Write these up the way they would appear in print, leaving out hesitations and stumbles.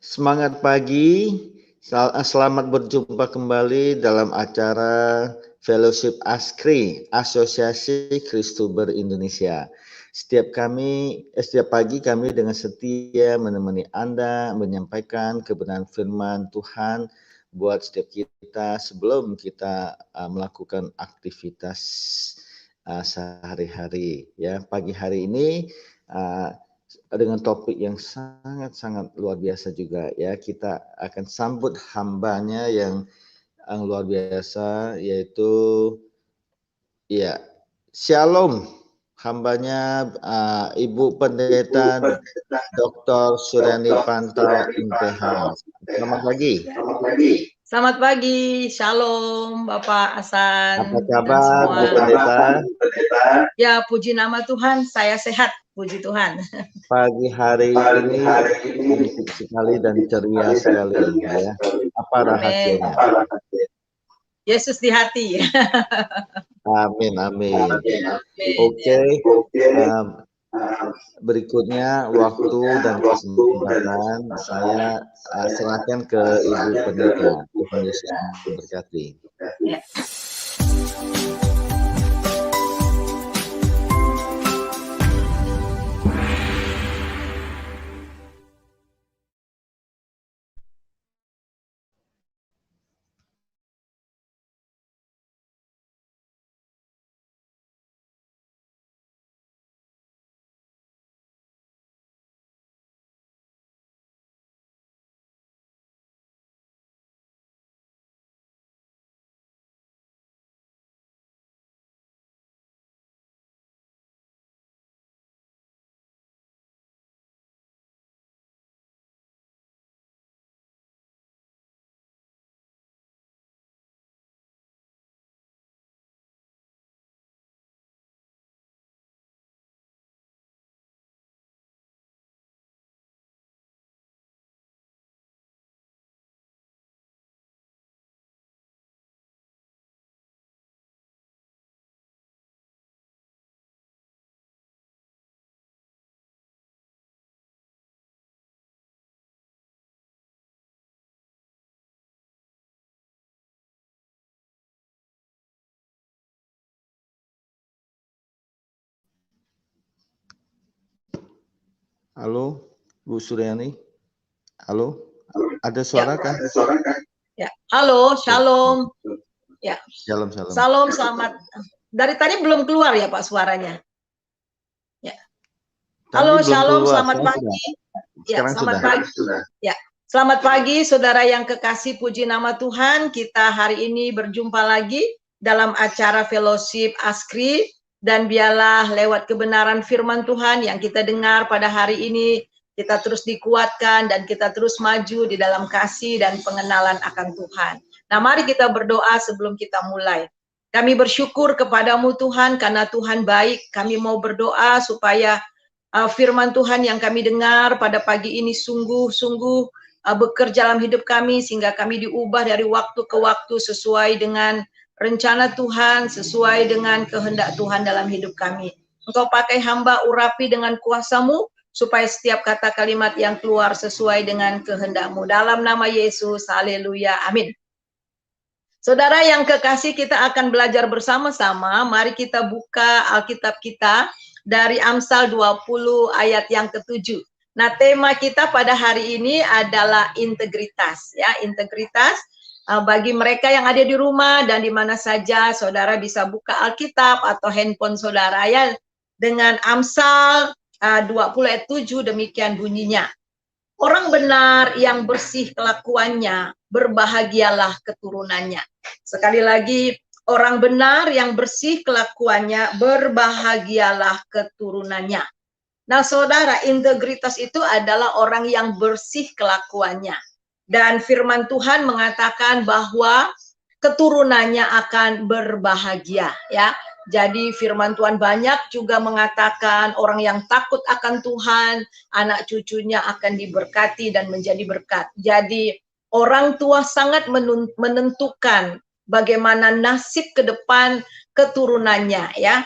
Semangat pagi, selamat berjumpa kembali dalam acara Fellowship ASKRI, Asosiasi Kristober Indonesia. Setiap pagi kami dengan setia menemani Anda menyampaikan kebenaran firman Tuhan buat setiap kita sebelum kita melakukan aktivitas sehari-hari. Ya, pagi hari ini dengan topik yang sangat-sangat luar biasa juga ya. Kita akan sambut hambanya yang luar biasa, yaitu ya Shalom, hambanya Ibu Pendeta Dr. Suryani Panta MPH. Selamat pagi. Selamat pagi, Shalom Bapak Hasan. Apa kabar Bu Pendeta? Ya, puji nama Tuhan, saya sehat, puji Tuhan. Pagi hari ini cantik sekali dan ceria sekali ya. Apa rahasianya? Yesus di hati. Amin, amin. Oke. Berikutnya waktu dan kesempatan saya serahkan ke Ibu Pendeta. Tuhan Yesus memberkati. Ya. Halo, Bu Suryani. Halo, ada suara kah? Ya, halo, Shalom. Ya, Shalom. Shalom, selamat. Dari tadi belum keluar ya Pak suaranya. Ya. Halo, Shalom, selamat pagi. Ya, selamat pagi. Ya, selamat pagi saudara yang kekasih, puji nama Tuhan. Kita hari ini berjumpa lagi dalam acara Fellowship ASKRI, dan biarlah lewat kebenaran firman Tuhan yang kita dengar pada hari ini, kita terus dikuatkan dan kita terus maju di dalam kasih dan pengenalan akan Tuhan. Nah, mari kita berdoa sebelum kita mulai. Kami bersyukur kepadamu Tuhan karena Tuhan baik. Kami mau berdoa supaya firman Tuhan yang kami dengar pada pagi ini sungguh-sungguh bekerja dalam hidup kami, sehingga kami diubah dari waktu ke waktu sesuai dengan rencana Tuhan, sesuai dengan kehendak Tuhan dalam hidup kami. Engkau pakai hamba, urapi dengan kuasa-Mu, supaya setiap kata kalimat yang keluar sesuai dengan kehendak-Mu. Dalam nama Yesus, haleluya, amin. Saudara yang kekasih, kita akan belajar bersama-sama. Mari kita buka Alkitab kita dari Amsal 20 ayat yang ke-7. Nah, tema kita pada hari ini adalah integritas, ya, integritas. Bagi mereka yang ada di rumah dan di mana saja, saudara bisa buka Alkitab atau handphone saudara ya, dengan Amsal 20 ayat 7, demikian bunyinya. Orang benar yang bersih kelakuannya, berbahagialah keturunannya. Sekali lagi, orang benar yang bersih kelakuannya, berbahagialah keturunannya. Nah, saudara, integritas itu adalah orang yang bersih kelakuannya. Dan firman Tuhan mengatakan bahwa keturunannya akan berbahagia, ya. Jadi firman Tuhan banyak juga mengatakan orang yang takut akan Tuhan, anak cucunya akan diberkati dan menjadi berkat. Jadi orang tua sangat menentukan bagaimana nasib ke depan keturunannya, ya.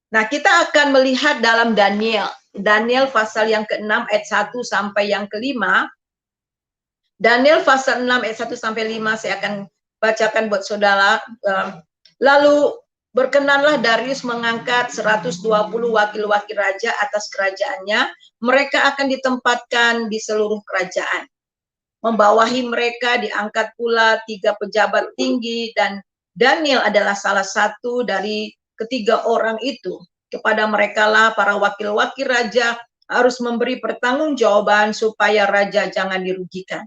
Nah, kita akan melihat dalam Daniel pasal yang ke-6 ayat 1 sampai yang ke-5. Daniel pasal 6 ayat 1 sampai 5 saya akan bacakan buat saudara. Lalu berkenanlah Darius mengangkat 120 wakil-wakil raja atas kerajaannya. Mereka akan ditempatkan di seluruh kerajaan. Membawahi mereka diangkat pula 3 pejabat tinggi, dan Daniel adalah salah satu dari ketiga orang itu. Kepada merekalah para wakil-wakil raja harus memberi pertanggungjawaban supaya raja jangan dirugikan.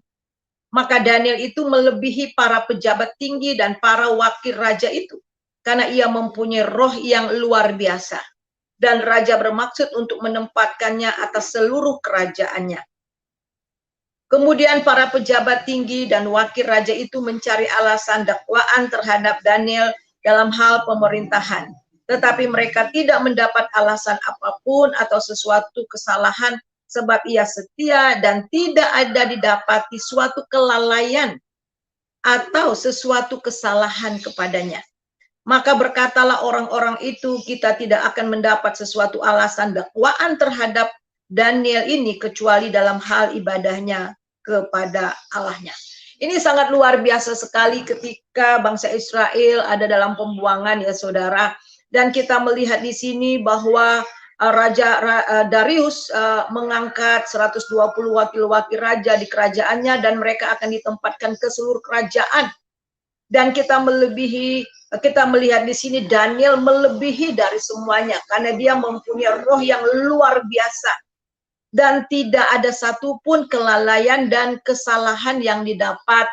Maka Daniel itu melebihi para pejabat tinggi dan para wakil raja itu, karena ia mempunyai roh yang luar biasa. Dan raja bermaksud untuk menempatkannya atas seluruh kerajaannya. Kemudian para pejabat tinggi dan wakil raja itu mencari alasan dakwaan terhadap Daniel dalam hal pemerintahan. Tetapi mereka tidak mendapat alasan apapun atau sesuatu kesalahan, sebab ia setia dan tidak ada didapati suatu kelalaian atau sesuatu kesalahan kepadanya. Maka berkatalah orang-orang itu, kita tidak akan mendapat sesuatu alasan dakwaan terhadap Daniel ini kecuali dalam hal ibadahnya kepada Allahnya. Ini sangat luar biasa sekali ketika bangsa Israel ada dalam pembuangan, ya saudara. Dan kita melihat di sini bahwa Raja Darius mengangkat 120 wakil-wakil raja di kerajaannya, dan mereka akan ditempatkan ke seluruh kerajaan. Dan kita melihat di sini Daniel melebihi dari semuanya karena dia mempunyai roh yang luar biasa. Dan tidak ada satupun kelalaian dan kesalahan yang didapat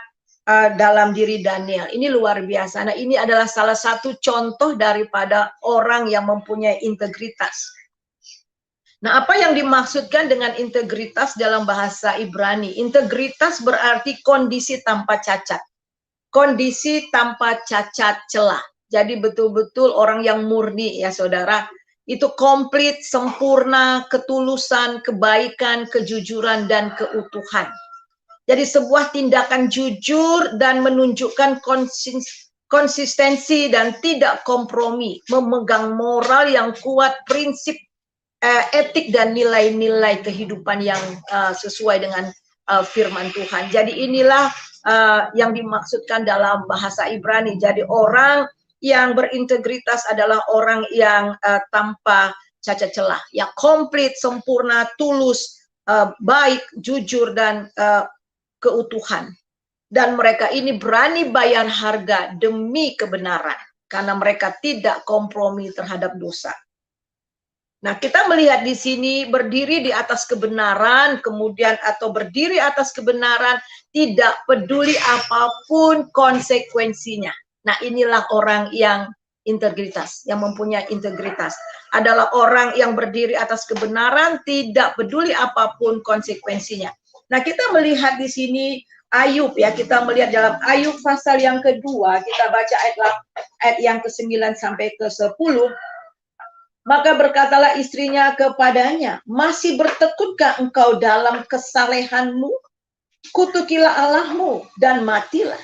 dalam diri Daniel. Ini luar biasa. Nah, ini adalah salah satu contoh daripada orang yang mempunyai integritas. Nah, apa yang dimaksudkan dengan integritas dalam bahasa Ibrani? Integritas berarti kondisi tanpa cacat. Kondisi tanpa cacat celah. Jadi betul-betul orang yang murni, ya saudara. Itu komplit, sempurna, ketulusan, kebaikan, kejujuran, dan keutuhan. Jadi sebuah tindakan jujur dan menunjukkan konsistensi dan tidak kompromi. Memegang moral yang kuat, prinsip, etik, dan nilai-nilai kehidupan yang sesuai dengan firman Tuhan. Jadi inilah yang dimaksudkan dalam bahasa Ibrani. Jadi orang yang berintegritas adalah orang yang tanpa cacat celah, yang komplit, sempurna, tulus, baik, jujur, dan keutuhan. Dan mereka ini berani bayar harga demi kebenaran, karena mereka tidak kompromi terhadap dosa. Nah, kita melihat di sini berdiri di atas kebenaran, kemudian atau berdiri atas kebenaran, tidak peduli apapun konsekuensinya. Nah, inilah orang yang integritas, yang mempunyai integritas. Adalah orang yang berdiri atas kebenaran, tidak peduli apapun konsekuensinya. Nah, kita melihat di sini Ayub, ya, kita melihat dalam Ayub pasal yang kedua, kita baca ayat yang ke-9 sampai ke-10. Maka berkatalah istrinya kepadanya, masih bertekunkah engkau dalam kesalehanmu? Kutukilah Allahmu dan matilah.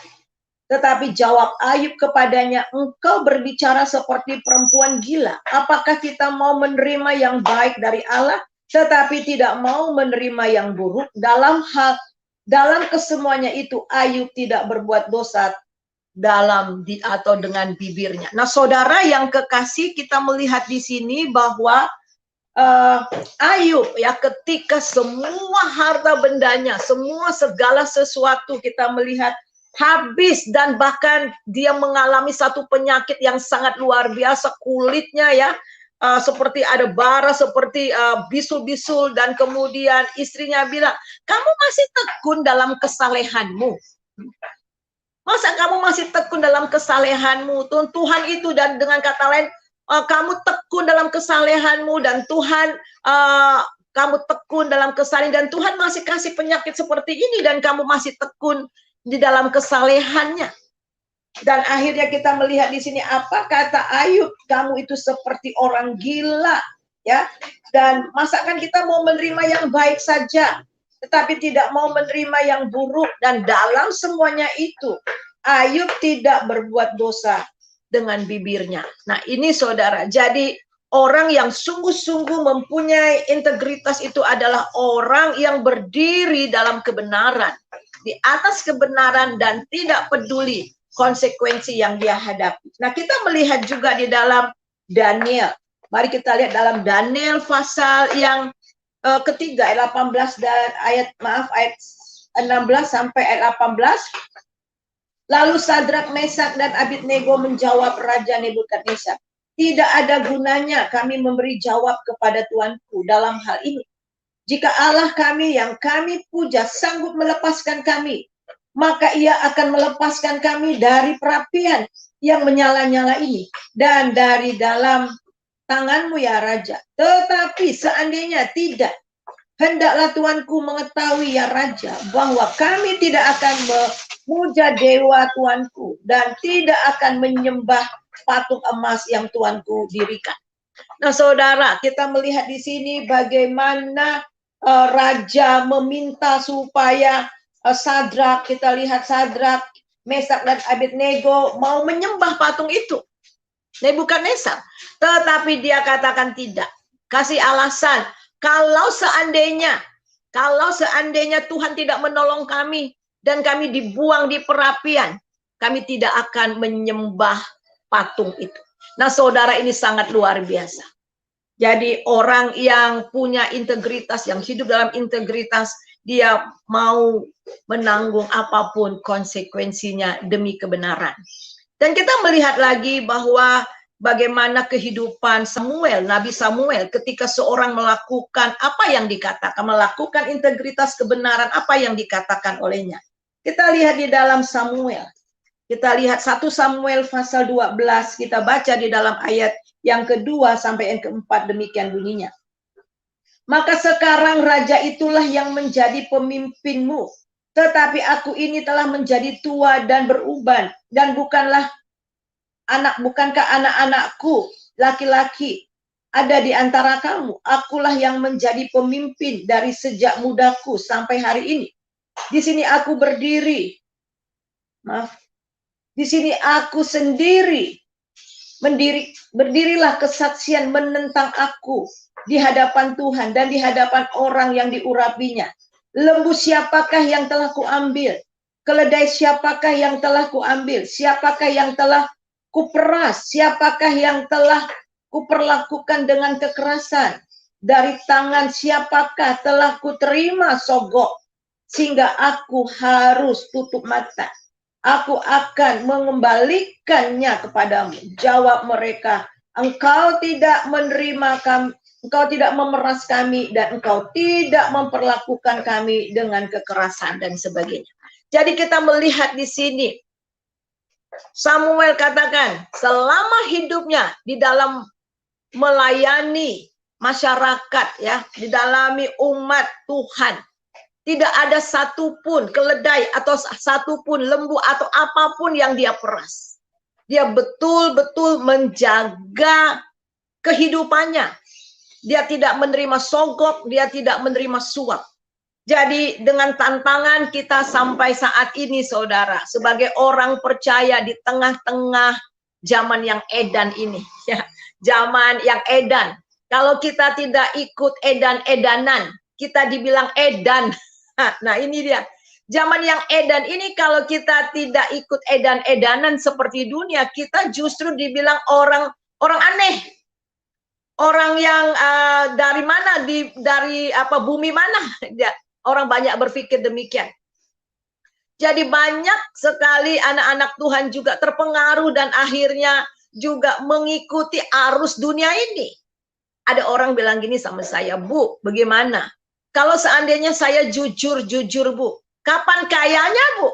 Tetapi jawab Ayub kepadanya, engkau berbicara seperti perempuan gila. Apakah kita mau menerima yang baik dari Allah, tetapi tidak mau menerima yang buruk? Dalam kesemuanya itu Ayub tidak berbuat dosa atau dengan bibirnya. Nah, saudara yang kekasih, kita melihat di sini bahwa Ayub, ya, ketika semua harta bendanya, semua segala sesuatu kita melihat habis, dan bahkan dia mengalami satu penyakit yang sangat luar biasa, kulitnya, ya, seperti ada bara, seperti bisul-bisul, dan kemudian istrinya bilang, kamu masih tekun dalam kesalehanmu. Masa kamu masih tekun dalam kesalehanmu? Tuhan itu, dan dengan kata lain, kamu tekun dalam kesalehanmu, dan Tuhan, kamu tekun dalam kesalehan, dan Tuhan masih kasih penyakit seperti ini, dan kamu masih tekun di dalam kesalehannya. Dan akhirnya kita melihat di sini apa kata Ayub, kamu itu seperti orang gila, ya. Dan masakan kita mau menerima yang baik saja, tetapi tidak mau menerima yang buruk. Dan dalam semuanya itu Ayub tidak berbuat dosa dengan bibirnya. Nah, ini saudara, jadi orang yang sungguh-sungguh mempunyai integritas itu adalah orang yang berdiri dalam kebenaran. di atas kebenaran dan tidak peduli konsekuensi yang dia hadapi. Nah, kita melihat juga di dalam Daniel. Mari kita lihat dalam Daniel pasal yang ketiga ayat 18 dan ayat 16 sampai ayat 18. Lalu Sadrak, Mesak dan Abednego menjawab Raja Nebukadnezar, tidak ada gunanya kami memberi jawab kepada Tuanku dalam hal ini. Jika Allah kami yang kami puja sanggup melepaskan kami, maka ia akan melepaskan kami dari perapian yang menyala-nyala ini dan dari dalam tanganmu ya Raja. Tetapi seandainya tidak, hendaklah Tuanku mengetahui ya Raja bahwa kami tidak akan memuja dewa Tuanku dan tidak akan menyembah patung emas yang Tuanku dirikan. Nah, saudara, kita melihat di sini bagaimana Raja meminta supaya Sadrak, kita lihat Sadrak, Mesak dan Abednego mau menyembah patung itu. Nebukadnezar. Tetapi dia katakan tidak. Kasih alasan, kalau seandainya Tuhan tidak menolong kami dan kami dibuang di perapian, kami tidak akan menyembah patung itu. Nah, saudara, ini sangat luar biasa. Jadi orang yang punya integritas, yang hidup dalam integritas, dia mau menanggung apapun konsekuensinya demi kebenaran. Dan kita melihat lagi bahwa bagaimana kehidupan Samuel, Nabi Samuel, ketika seorang melakukan apa yang dikatakan, melakukan integritas kebenaran, apa yang dikatakan olehnya. Kita lihat di dalam Samuel. Kita lihat 1 Samuel pasal 12, kita baca di dalam ayat yang kedua sampai yang keempat, demikian bunyinya. Maka sekarang raja itulah yang menjadi pemimpinmu, tetapi aku ini telah menjadi tua dan beruban, dan bukankah anak-anakku laki-laki ada di antara kamu? Akulah yang menjadi pemimpin dari sejak mudaku sampai hari ini. Di sini aku berdiri. Di sini aku sendiri berdirilah kesaksian menentang aku di hadapan Tuhan dan di hadapan orang yang diurapinya. Lembu siapakah yang telah kuambil? Keledai siapakah yang telah kuambil? Siapakah yang telah kuperas? Siapakah yang telah kuperlakukan dengan kekerasan? Dari tangan siapakah telah kuterima sogok sehingga aku harus tutup mata? Aku akan mengembalikannya kepadamu. Jawab mereka, engkau tidak menerima kami, engkau tidak memeras kami, dan engkau tidak memperlakukan kami dengan kekerasan dan sebagainya. Jadi kita melihat di sini, Samuel katakan, selama hidupnya di dalam melayani masyarakat, ya, di dalam umat Tuhan, tidak ada satupun keledai atau satupun lembu atau apapun yang dia peras. Dia betul-betul menjaga kehidupannya. Dia tidak menerima sogok, dia tidak menerima suap. Jadi dengan tantangan kita sampai saat ini, saudara, sebagai orang percaya di tengah-tengah zaman yang edan ini, ya, zaman yang edan. Kalau kita tidak ikut edan-edanan, kita dibilang edan. Nah, ini dia. Zaman yang edan ini, kalau kita tidak ikut edan-edanan seperti dunia, kita justru dibilang orang aneh. Orang yang dari mana, dari bumi mana? Orang banyak berpikir demikian. Jadi banyak sekali anak-anak Tuhan juga terpengaruh dan akhirnya juga mengikuti arus dunia ini. Ada orang bilang gini sama saya, Bu, bagaimana? Kalau seandainya saya jujur Bu, kapan kayanya Bu?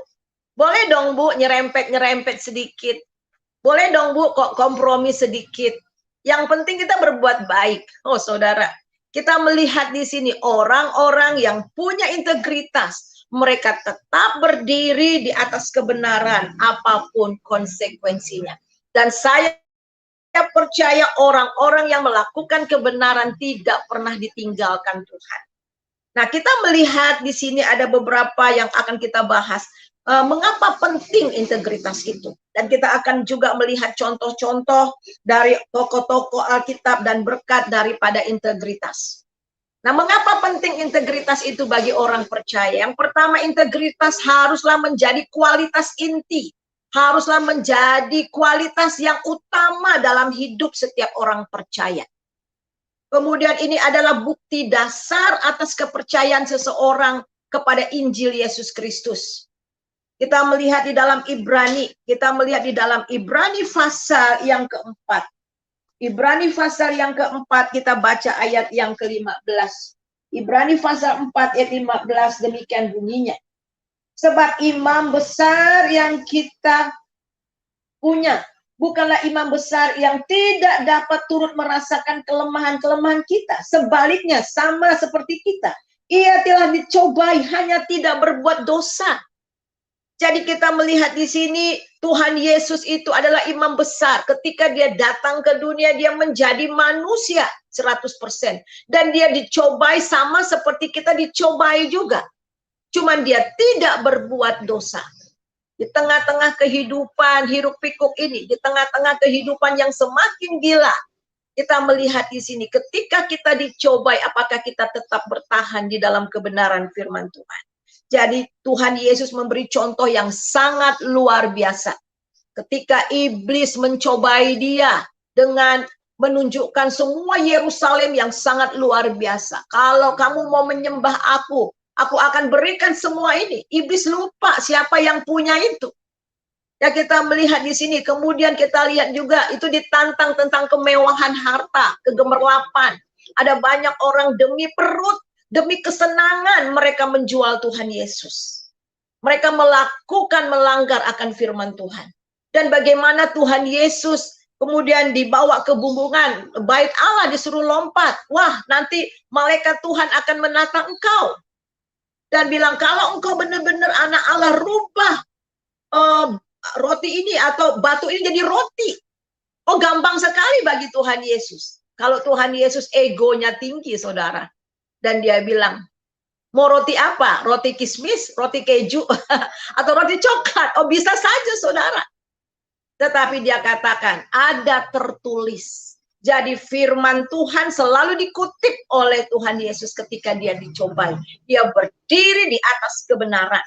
Boleh dong Bu nyerempet sedikit. Boleh dong Bu kok kompromi sedikit. Yang penting kita berbuat baik. Oh saudara, kita melihat di sini orang-orang yang punya integritas. Mereka tetap berdiri di atas kebenaran apapun konsekuensinya. Dan saya percaya orang-orang yang melakukan kebenaran tidak pernah ditinggalkan Tuhan. Nah, kita melihat di sini ada beberapa yang akan kita bahas. Mengapa penting integritas itu? Dan kita akan juga melihat contoh-contoh dari tokoh-tokoh Alkitab dan berkat daripada integritas. Nah, mengapa penting integritas itu bagi orang percaya? Yang pertama, integritas haruslah menjadi kualitas inti. Haruslah menjadi kualitas yang utama dalam hidup setiap orang percaya. Kemudian ini adalah bukti dasar atas kepercayaan seseorang kepada Injil Yesus Kristus. Kita melihat di dalam Ibrani, pasal yang keempat. Ibrani pasal yang keempat, kita baca ayat yang ke-15. Ibrani pasal 4 ayat 15, demikian bunyinya. Sebab imam besar yang kita punya, bukanlah imam besar yang tidak dapat turut merasakan kelemahan-kelemahan kita. Sebaliknya, sama seperti kita. Ia telah dicobai, hanya tidak berbuat dosa. Jadi kita melihat di sini Tuhan Yesus itu adalah imam besar. Ketika dia datang ke dunia, dia menjadi manusia 100%. Dan dia dicobai sama seperti kita dicobai juga. Cuman dia tidak berbuat dosa. Di tengah-tengah kehidupan hiruk pikuk ini, di tengah-tengah kehidupan yang semakin gila, kita melihat di sini ketika kita dicobai, apakah kita tetap bertahan di dalam kebenaran firman Tuhan. Jadi Tuhan Yesus memberi contoh yang sangat luar biasa. Ketika iblis mencobai dia dengan menunjukkan semua Yerusalem yang sangat luar biasa. Kalau kamu mau menyembah aku akan berikan semua ini. Iblis lupa siapa yang punya itu. Ya, kita melihat di sini. Kemudian kita lihat juga itu ditantang tentang kemewahan harta, kegemerlapan. Ada banyak orang demi perut, demi kesenangan mereka menjual Tuhan Yesus. Mereka melanggar akan firman Tuhan. Dan bagaimana Tuhan Yesus kemudian dibawa ke bumbungan bait Allah, disuruh lompat. Wah, nanti malaikat Tuhan akan menatang engkau. Dan bilang, kalau engkau benar-benar anak Allah, rubah roti ini atau batu ini jadi roti. Oh, gampang sekali bagi Tuhan Yesus. Kalau Tuhan Yesus egonya tinggi, saudara. Dan dia bilang, mau roti apa? Roti kismis, roti keju, atau roti coklat? Oh, bisa saja, saudara. Tetapi dia katakan, ada tertulis. Jadi firman Tuhan selalu dikutip oleh Tuhan Yesus ketika dia dicobai. Dia berdiri di atas kebenaran.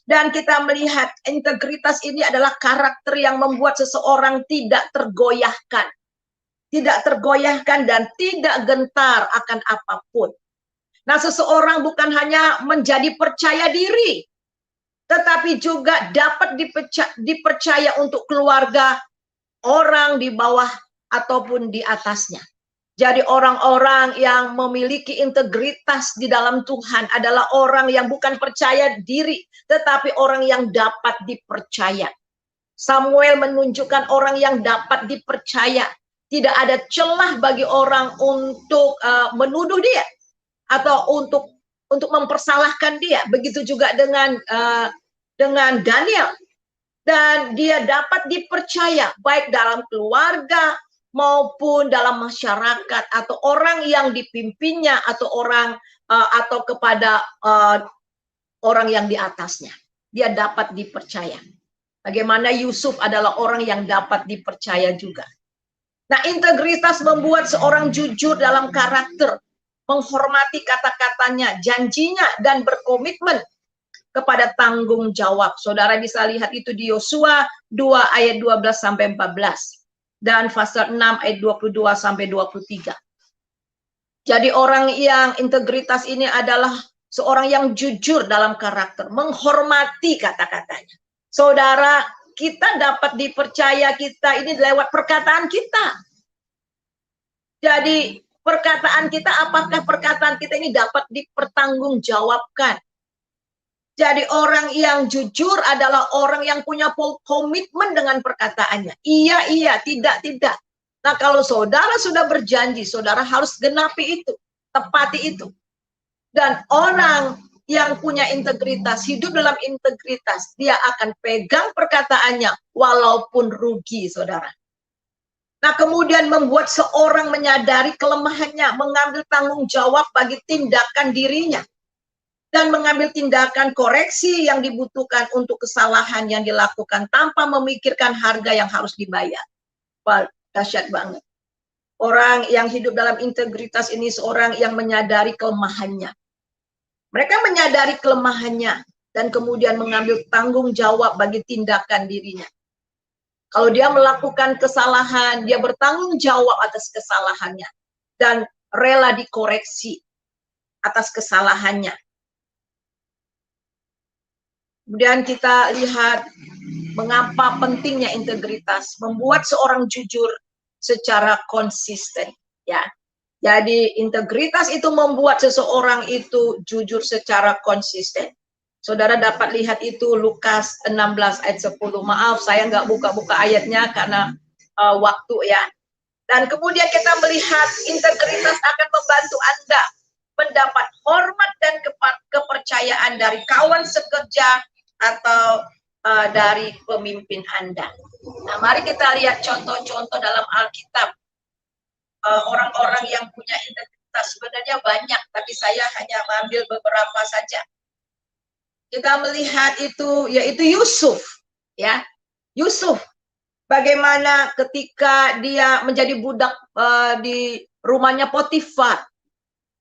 Dan kita melihat integritas ini adalah karakter yang membuat seseorang tidak tergoyahkan. Tidak tergoyahkan dan tidak gentar akan apapun. Nah, seseorang bukan hanya menjadi percaya diri, tetapi juga dapat dipercaya untuk keluarga, orang di bawah ataupun di atasnya. Jadi orang-orang yang memiliki integritas di dalam Tuhan adalah orang yang bukan percaya diri, tetapi orang yang dapat dipercaya. Samuel menunjukkan orang yang dapat dipercaya. Tidak ada celah bagi orang untuk menuduh dia atau untuk mempersalahkan dia. Begitu juga dengan Daniel. Dan dia dapat dipercaya baik dalam keluarga maupun dalam masyarakat atau orang yang dipimpinnya atau orang atau kepada orang yang di atasnya. Dia dapat dipercaya. Bagaimana Yusuf adalah orang yang dapat dipercaya juga. Nah, integritas membuat seorang jujur dalam karakter, menghormati kata-katanya, janjinya, dan berkomitmen kepada tanggung jawab. Saudara bisa lihat itu di Yosua 2 ayat 12-14 dan pasal 6 ayat 22-23. Jadi orang yang integritas ini adalah seorang yang jujur dalam karakter, menghormati kata-katanya. Saudara, kita dapat dipercaya kita ini lewat perkataan kita. Jadi perkataan kita, apakah perkataan kita ini dapat dipertanggungjawabkan? Jadi orang yang jujur adalah orang yang punya komitmen dengan perkataannya. Iya, iya, tidak, tidak. Nah, kalau saudara sudah berjanji, saudara harus genapi itu, tepati itu. Dan orang yang punya integritas, hidup dalam integritas, dia akan pegang perkataannya walaupun rugi, saudara. Nah, kemudian membuat seorang menyadari kelemahannya, mengambil tanggung jawab bagi tindakan dirinya, dan mengambil tindakan koreksi yang dibutuhkan untuk kesalahan yang dilakukan tanpa memikirkan harga yang harus dibayar. Wah, dahsyat banget. Orang yang hidup dalam integritas ini seorang yang menyadari kelemahannya. Mereka menyadari kelemahannya dan kemudian mengambil tanggung jawab bagi tindakan dirinya. Kalau dia melakukan kesalahan, dia bertanggung jawab atas kesalahannya dan rela dikoreksi atas kesalahannya. Kemudian kita lihat mengapa pentingnya integritas, membuat seorang jujur secara konsisten, ya. Jadi integritas itu membuat seseorang itu jujur secara konsisten. Saudara dapat lihat itu Lukas 16 ayat 10. Maaf, saya nggak buka-buka ayatnya karena waktu ya. Dan kemudian kita melihat integritas akan membantu Anda mendapat hormat dan kepercayaan dari kawan sekerja atau dari pemimpin Anda. Nah, mari kita lihat contoh-contoh dalam Alkitab. Orang-orang yang punya integritas sebenarnya banyak, tapi saya hanya mengambil beberapa saja. Kita melihat itu, yaitu Yusuf, ya. Yusuf, bagaimana ketika dia menjadi budak di rumahnya Potifar,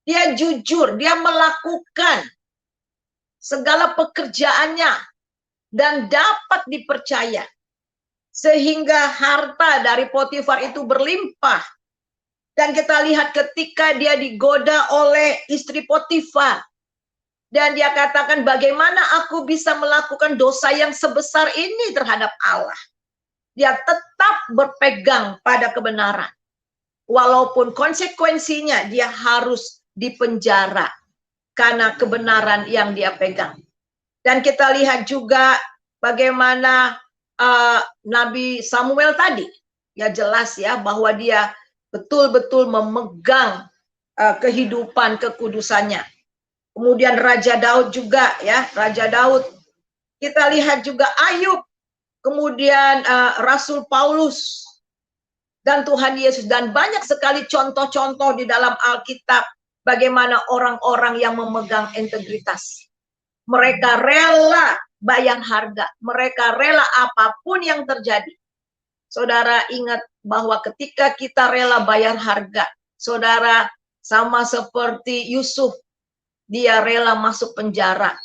dia jujur, dia melakukan segala pekerjaannya dan dapat dipercaya. Sehingga harta dari Potifar itu berlimpah. Dan kita lihat ketika dia digoda oleh istri Potifar. Dan dia katakan, bagaimana aku bisa melakukan dosa yang sebesar ini terhadap Allah. Dia tetap berpegang pada kebenaran. Walaupun konsekuensinya dia harus dipenjara karena kebenaran yang dia pegang. Dan kita lihat juga bagaimana Nabi Samuel tadi. Ya jelas ya bahwa dia betul-betul memegang kehidupan kekudusannya. Kemudian Raja Daud juga ya, Raja Daud. Kita lihat juga Ayub, kemudian Rasul Paulus dan Tuhan Yesus, dan banyak sekali contoh-contoh di dalam Alkitab bagaimana orang-orang yang memegang integritas. Mereka rela bayar harga, mereka rela apapun yang terjadi. Saudara ingat bahwa ketika kita rela bayar harga, saudara sama seperti Yusuf, dia rela masuk penjara.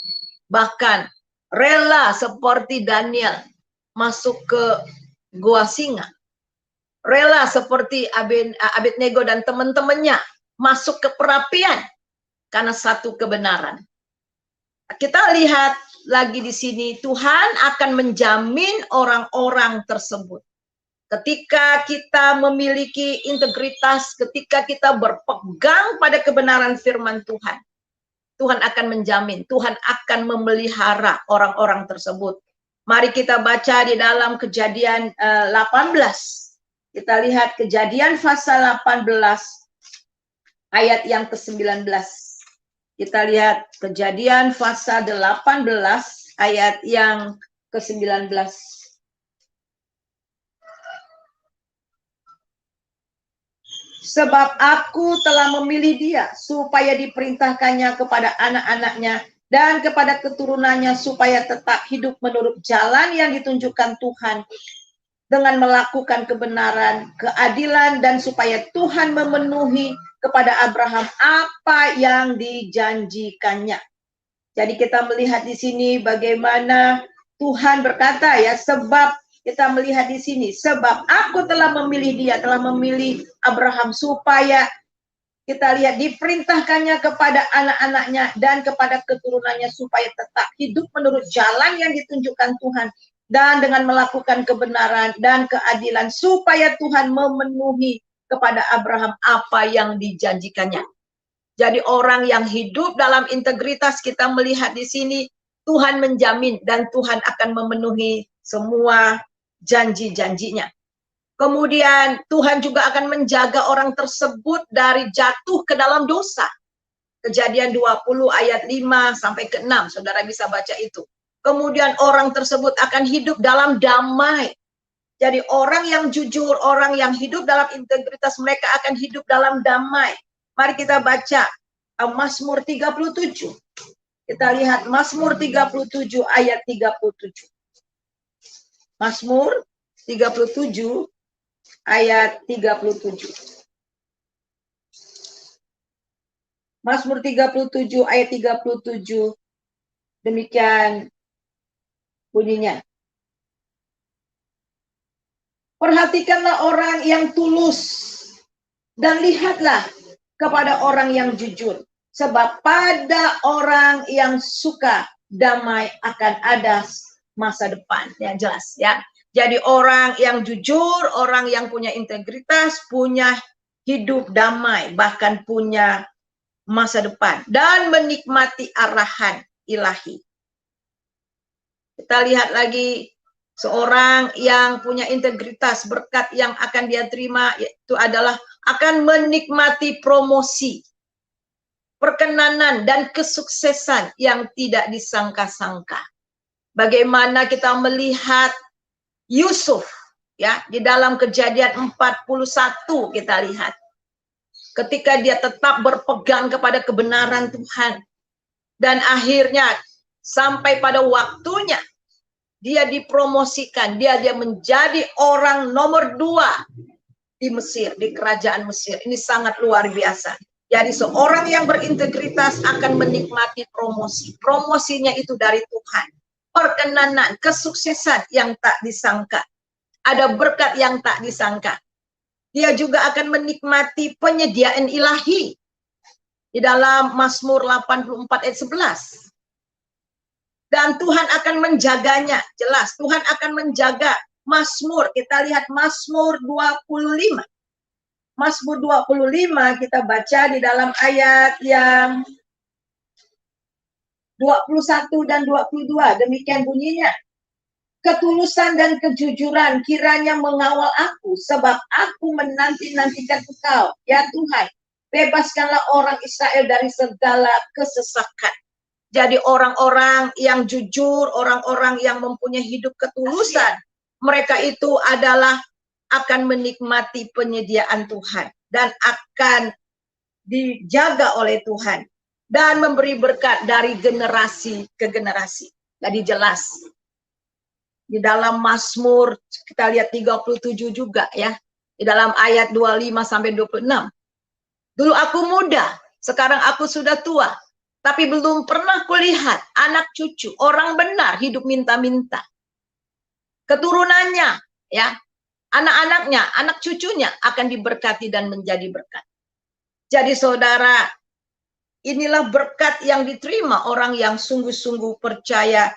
Bahkan rela seperti Daniel masuk ke gua singa. Rela seperti Abednego dan teman-temannya masuk ke perapian karena satu kebenaran. Kita lihat lagi di sini, Tuhan akan menjamin orang-orang tersebut. Ketika kita memiliki integritas, ketika kita berpegang pada kebenaran firman Tuhan, Tuhan akan menjamin, Tuhan akan memelihara orang-orang tersebut. Mari kita baca di dalam Kejadian 18. Kita lihat Kejadian pasal 18 ayat yang ke-19. Kita lihat Kejadian pasal 18 ayat yang ke-19. Sebab aku telah memilih dia supaya diperintahkannya kepada anak-anaknya dan kepada keturunannya supaya tetap hidup menurut jalan yang ditunjukkan Tuhan dengan melakukan kebenaran, keadilan, dan supaya Tuhan memenuhi kepada Abraham apa yang dijanjikannya. Jadi kita melihat di sini bagaimana Tuhan berkata ya, sebab kita melihat di sini, sebab aku telah memilih dia, telah memilih Abraham supaya kita lihat diperintahkannya kepada anak-anaknya dan kepada keturunannya supaya tetap hidup menurut jalan yang ditunjukkan Tuhan dan dengan melakukan kebenaran dan keadilan supaya Tuhan memenuhi kepada Abraham apa yang dijanjikannya. Jadi orang yang hidup dalam integritas, kita melihat di sini Tuhan menjamin dan Tuhan akan memenuhi semua janji-janjinya. Kemudian Tuhan juga akan menjaga orang tersebut dari jatuh ke dalam dosa. Kejadian 20 ayat 5 sampai ke 6, saudara bisa baca itu. Kemudian orang tersebut akan hidup dalam damai. Jadi orang yang jujur, orang yang hidup dalam integritas, mereka akan hidup dalam damai. Mari kita baca Mazmur 37. Kita lihat Mazmur 37 ayat 37. Mazmur 37 ayat 37. Mazmur 37 ayat 37. Demikian bunyinya. Perhatikanlah orang yang tulus dan lihatlah kepada orang yang jujur. Sebab pada orang yang suka damai akan ada masa depan. Ya, jelas ya. Jadi orang yang jujur, orang yang punya integritas, punya hidup damai, bahkan punya masa depan. Dan menikmati arahan ilahi. Kita lihat lagi seorang yang punya integritas, berkat yang akan dia terima itu adalah akan menikmati promosi, perkenanan, dan kesuksesan yang tidak disangka-sangka. Bagaimana kita melihat Yusuf ya di dalam Kejadian 41 kita lihat. Ketika dia tetap berpegang kepada kebenaran Tuhan. Dan akhirnya sampai pada waktunya dia dipromosikan, dia menjadi orang nomor 2 di Mesir, di kerajaan Mesir. Ini sangat luar biasa. Jadi seorang yang berintegritas akan menikmati promosi. Promosinya itu dari Tuhan. Perkenanan, kesuksesan yang tak disangka. Ada berkat yang tak disangka. Dia juga akan menikmati penyediaan ilahi. Di dalam Mazmur 84 ayat 11. Dan Tuhan akan menjaganya. Jelas, Tuhan akan menjaga Mazmur. Kita lihat Mazmur 25. Mazmur 25 kita baca di dalam ayat yang 21 dan 22. Demikian bunyinya. Ketulusan dan kejujuran kiranya mengawal aku, sebab aku menanti-nantikan Engkau, ya Tuhan. Bebaskanlah orang Israel dari segala kesesakan. Jadi orang-orang yang jujur, orang-orang yang mempunyai hidup ketulusan, mereka itu adalah akan menikmati penyediaan Tuhan dan akan dijaga oleh Tuhan dan memberi berkat dari generasi ke generasi. Jadi jelas. Di dalam Mazmur kita lihat 37 juga ya. Di dalam ayat 25 sampai 26. Dulu aku muda, sekarang aku sudah tua. Tapi belum pernah kulihat anak cucu, orang benar hidup minta-minta. Keturunannya, ya, anak-anaknya, anak cucunya akan diberkati dan menjadi berkat. Jadi saudara, inilah berkat yang diterima orang yang sungguh-sungguh percaya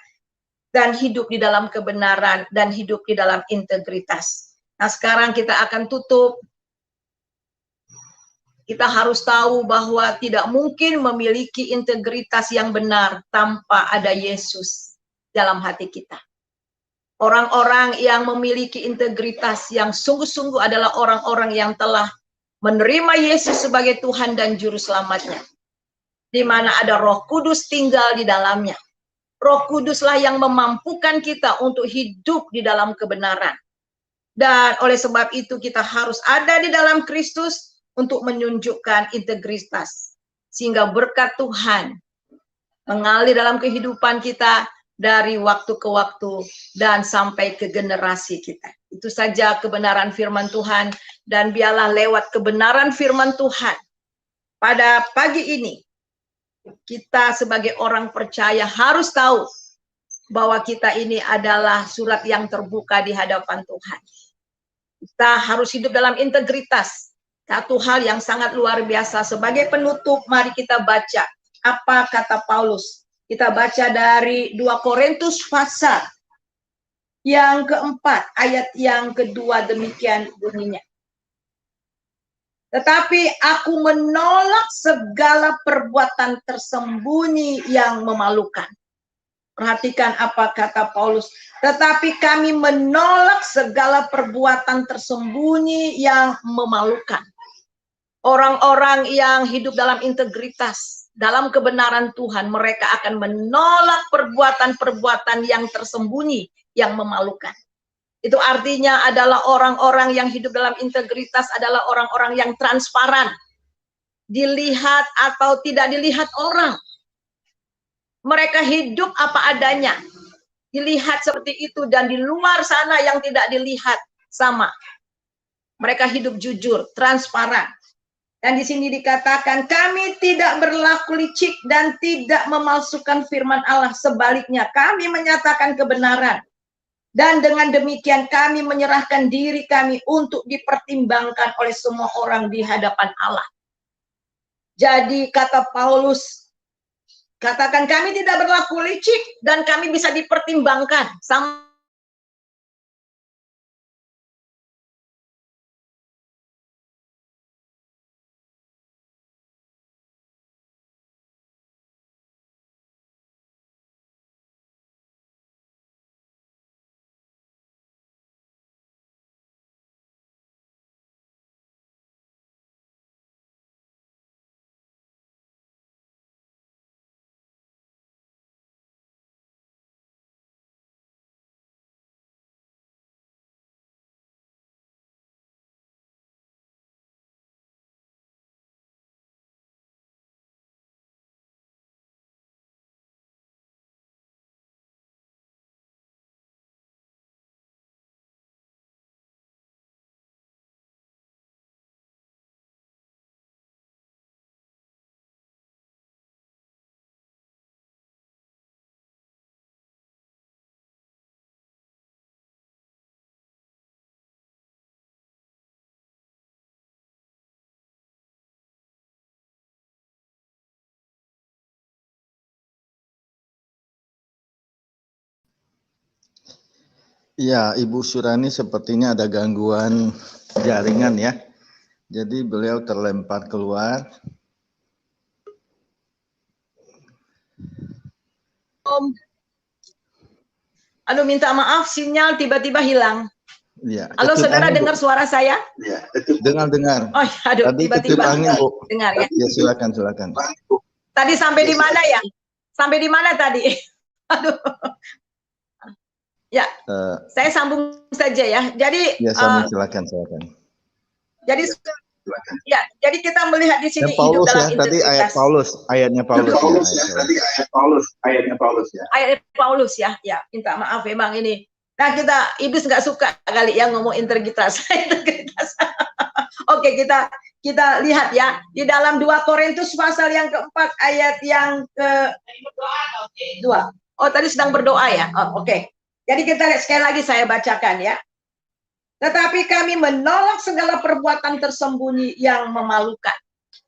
dan hidup di dalam kebenaran dan hidup di dalam integritas. Nah sekarang kita akan tutup. Kita harus tahu bahwa tidak mungkin memiliki integritas yang benar tanpa ada Yesus dalam hati kita. Orang-orang yang memiliki integritas yang sungguh-sungguh adalah orang-orang yang telah menerima Yesus sebagai Tuhan dan Juru Selamatnya. Di mana ada Roh Kudus tinggal di dalamnya. Roh Kuduslah yang memampukan kita untuk hidup di dalam kebenaran. Dan oleh sebab itu kita harus ada di dalam Kristus untuk menunjukkan integritas. Sehingga berkat Tuhan mengalir dalam kehidupan kita dari waktu ke waktu dan sampai ke generasi kita. Itu saja kebenaran firman Tuhan. Dan biarlah lewat kebenaran firman Tuhan pada pagi ini, kita sebagai orang percaya harus tahu bahwa kita ini adalah surat yang terbuka di hadapan Tuhan. Kita harus hidup dalam integritas. Satu hal yang sangat luar biasa. Sebagai penutup, mari kita baca apa kata Paulus. Kita baca dari 2 Korintus pasal yang keempat, ayat yang kedua, demikian bunyinya. Tetapi aku menolak segala perbuatan tersembunyi yang memalukan. Perhatikan apa kata Paulus. Tetapi kami menolak segala perbuatan tersembunyi yang memalukan. Orang-orang yang hidup dalam integritas, dalam kebenaran Tuhan, mereka akan menolak perbuatan-perbuatan yang tersembunyi, yang memalukan. Itu artinya adalah orang-orang yang hidup dalam integritas adalah orang-orang yang transparan. Dilihat atau tidak dilihat orang. Mereka hidup apa adanya. Dilihat seperti itu dan di luar sana yang tidak dilihat sama. Mereka hidup jujur, transparan. Dan di sini dikatakan, kami tidak berlaku licik dan tidak memalsukan firman Allah. Sebaliknya, kami menyatakan kebenaran. Dan dengan demikian kami menyerahkan diri kami untuk dipertimbangkan oleh semua orang di hadapan Allah. Jadi kata Paulus, katakan kami tidak berlaku licik dan kami bisa dipertimbangkan sama Ya, Ibu Surani sepertinya ada gangguan jaringan ya. Jadi beliau terlempar keluar. Aduh, minta maaf, sinyal tiba-tiba hilang. Ya, halo, saudara dengar suara saya? Ya, dengar. Oh, aduh, tiba-tiba dengar ya. Ya, silakan. Tadi sampai di mana ya? Sampai di mana tadi? Aduh. Ya, saya sambung saja ya. Jadi ya, silakan. Jadi silakan. Ya, jadi kita melihat di sini Paulus hidup dalam ya, tadi ayatnya Paulus. Ayat Paulus ya. Ya, minta maaf memang ini. Nah, iblis nggak suka kali ya ngomong integritas. Oke, kita lihat ya di dalam 2 Korintus pasal yang keempat ayat yang ke-2. Oh, tadi sedang berdoa ya. Oh, oke. Jadi kita lihat sekali lagi, saya bacakan ya. Tetapi kami menolak segala perbuatan tersembunyi yang memalukan.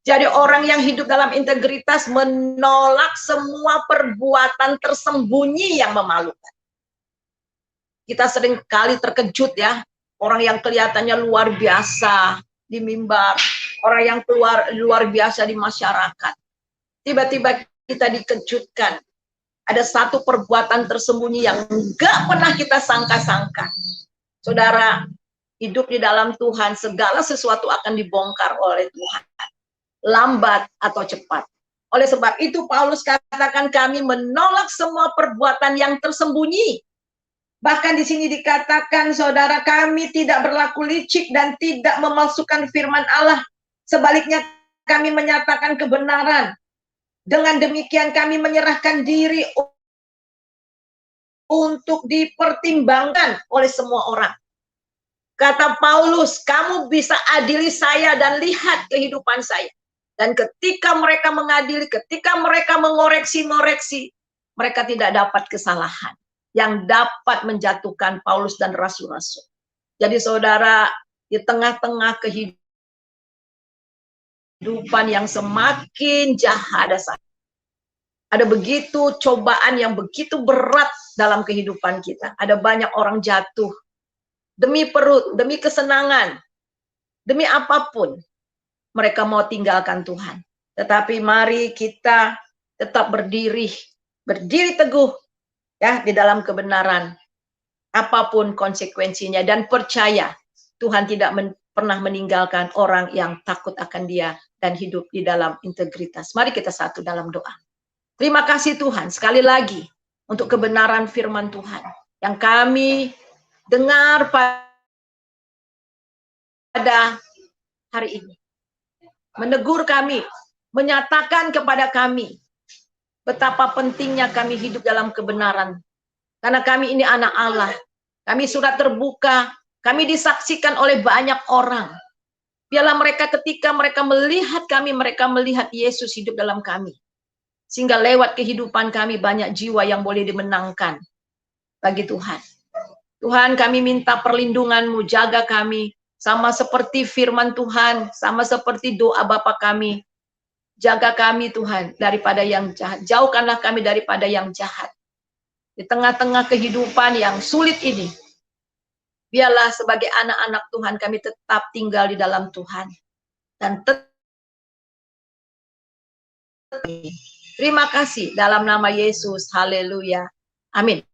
Jadi orang yang hidup dalam integritas menolak semua perbuatan tersembunyi yang memalukan. Kita sering kali terkejut ya, orang yang kelihatannya luar biasa di mimbar, orang yang luar biasa di masyarakat. Tiba-tiba kita dikejutkan. Ada satu perbuatan tersembunyi yang enggak pernah kita sangka-sangka. Saudara, hidup di dalam Tuhan, segala sesuatu akan dibongkar oleh Tuhan. Lambat atau cepat. Oleh sebab itu Paulus katakan kami menolak semua perbuatan yang tersembunyi. Bahkan di sini dikatakan, saudara, kami tidak berlaku licik dan tidak memalsukan firman Allah. Sebaliknya kami menyatakan kebenaran. Dengan demikian kami menyerahkan diri untuk dipertimbangkan oleh semua orang. Kata Paulus, kamu bisa adili saya dan lihat kehidupan saya. Dan ketika mereka mengadili, ketika mereka mengoreksi, mereka tidak dapat kesalahan yang dapat menjatuhkan Paulus dan rasul-rasul. Jadi saudara, di tengah-tengah kehidupan yang semakin jahat, ada begitu cobaan yang begitu berat dalam kehidupan kita. Ada banyak orang jatuh demi perut, demi kesenangan, demi apapun. Mereka mau tinggalkan Tuhan. Tetapi mari kita tetap berdiri teguh ya di dalam kebenaran. Apapun konsekuensinya, dan percaya Tuhan tidak pernah meninggalkan orang yang takut akan Dia dan hidup di dalam integritas. Mari kita satu dalam doa. Terima kasih Tuhan sekali lagi untuk kebenaran firman Tuhan yang kami dengar pada hari ini. Menegur kami, menyatakan kepada kami betapa pentingnya kami hidup dalam kebenaran. Karena kami ini anak Allah. Kami sudah terbuka, kami disaksikan oleh banyak orang. Biarlah mereka ketika mereka melihat kami, mereka melihat Yesus hidup dalam kami. Sehingga lewat kehidupan kami banyak jiwa yang boleh dimenangkan bagi Tuhan. Tuhan, kami minta perlindungan-Mu, jaga kami. Sama seperti firman Tuhan, sama seperti doa Bapa kami. Jaga kami Tuhan daripada yang jahat. Jauhkanlah kami daripada yang jahat. Di tengah-tengah kehidupan yang sulit ini, biarlah sebagai anak-anak Tuhan kami tetap tinggal di dalam Tuhan. Dan terima kasih dalam nama Yesus. Haleluya. Amin.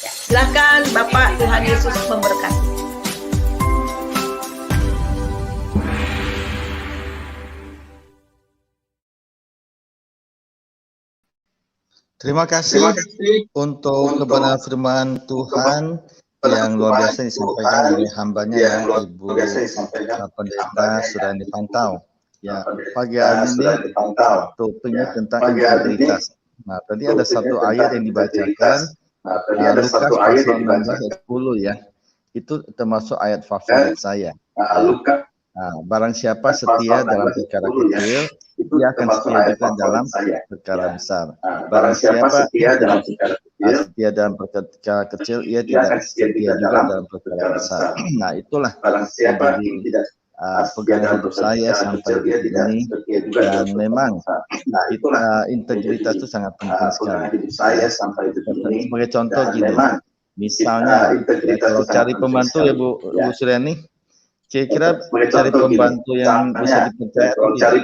Silakan Bapak, Tuhan Yesus memberkati. Terima kasih untuk kebenaran firman Tuhan yang luar biasa disampaikan oleh hambanya ya, Ibu Pendeta Surani Pantau. Ya, pagi hari ini topiknya tentang integritas. Nah, tadi ada satu ayat yang dibacakan, Lukas pasal 16 ayat 10 ya. Itu termasuk ayat favorit saya. Nah, barang siapa setia dalam perkara kecil, ia akan setia juga dalam perkara besar. Barang siapa setia dalam perkara kecil, ia tidak setia juga dalam perkara besar. Nah, itulah yang jadi pegangan hidup saya sampai detik ini. Dan memang integritas itu sangat penting sekali. Sebagai contoh gini, misalnya kalau cari pembantu ya Bu Suryani, kira-kira cari pembantu yang bisa dipercaya atau tidak?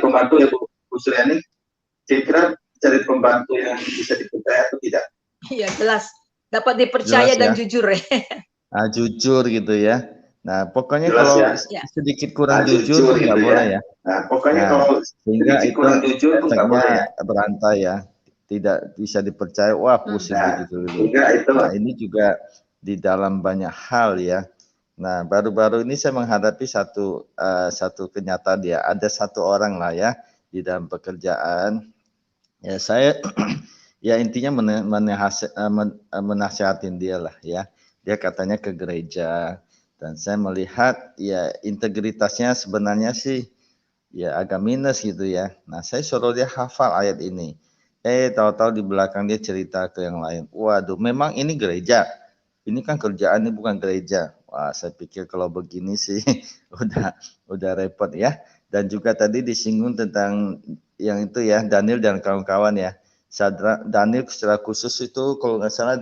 Kira-kira cari pembantu yang bisa dipercaya atau tidak? Iya, jelas. Dapat dipercaya jelas, dan ya? jujur ya. Nah, jujur gitu ya. Nah, pokoknya jelas, kalau sedikit kurang jujur nggak boleh ya. Nah, pokoknya kalau sehingga itu efeknya berantai ya. Tidak bisa dipercaya, wah pusing gitu. Nah, ini juga di dalam banyak hal ya. Nah, baru-baru ini saya menghadapi satu kenyataan ya. Ada satu orang lah ya di dalam pekerjaan. Ya saya ya intinya menasihatin dia lah ya. Dia katanya ke gereja dan saya melihat ya integritasnya sebenarnya sih ya agak minus gitu ya. Nah, saya suruh dia hafal ayat ini. Tahu-tahu di belakang dia cerita ke yang lain. Waduh, memang ini gereja. Ini kan kerjaan, ini bukan gereja. Wah, saya pikir kalau begini sih udah repot ya. Dan juga tadi disinggung tentang yang itu ya, Daniel dan kawan-kawan ya. Daniel secara khusus itu kalau nggak salah,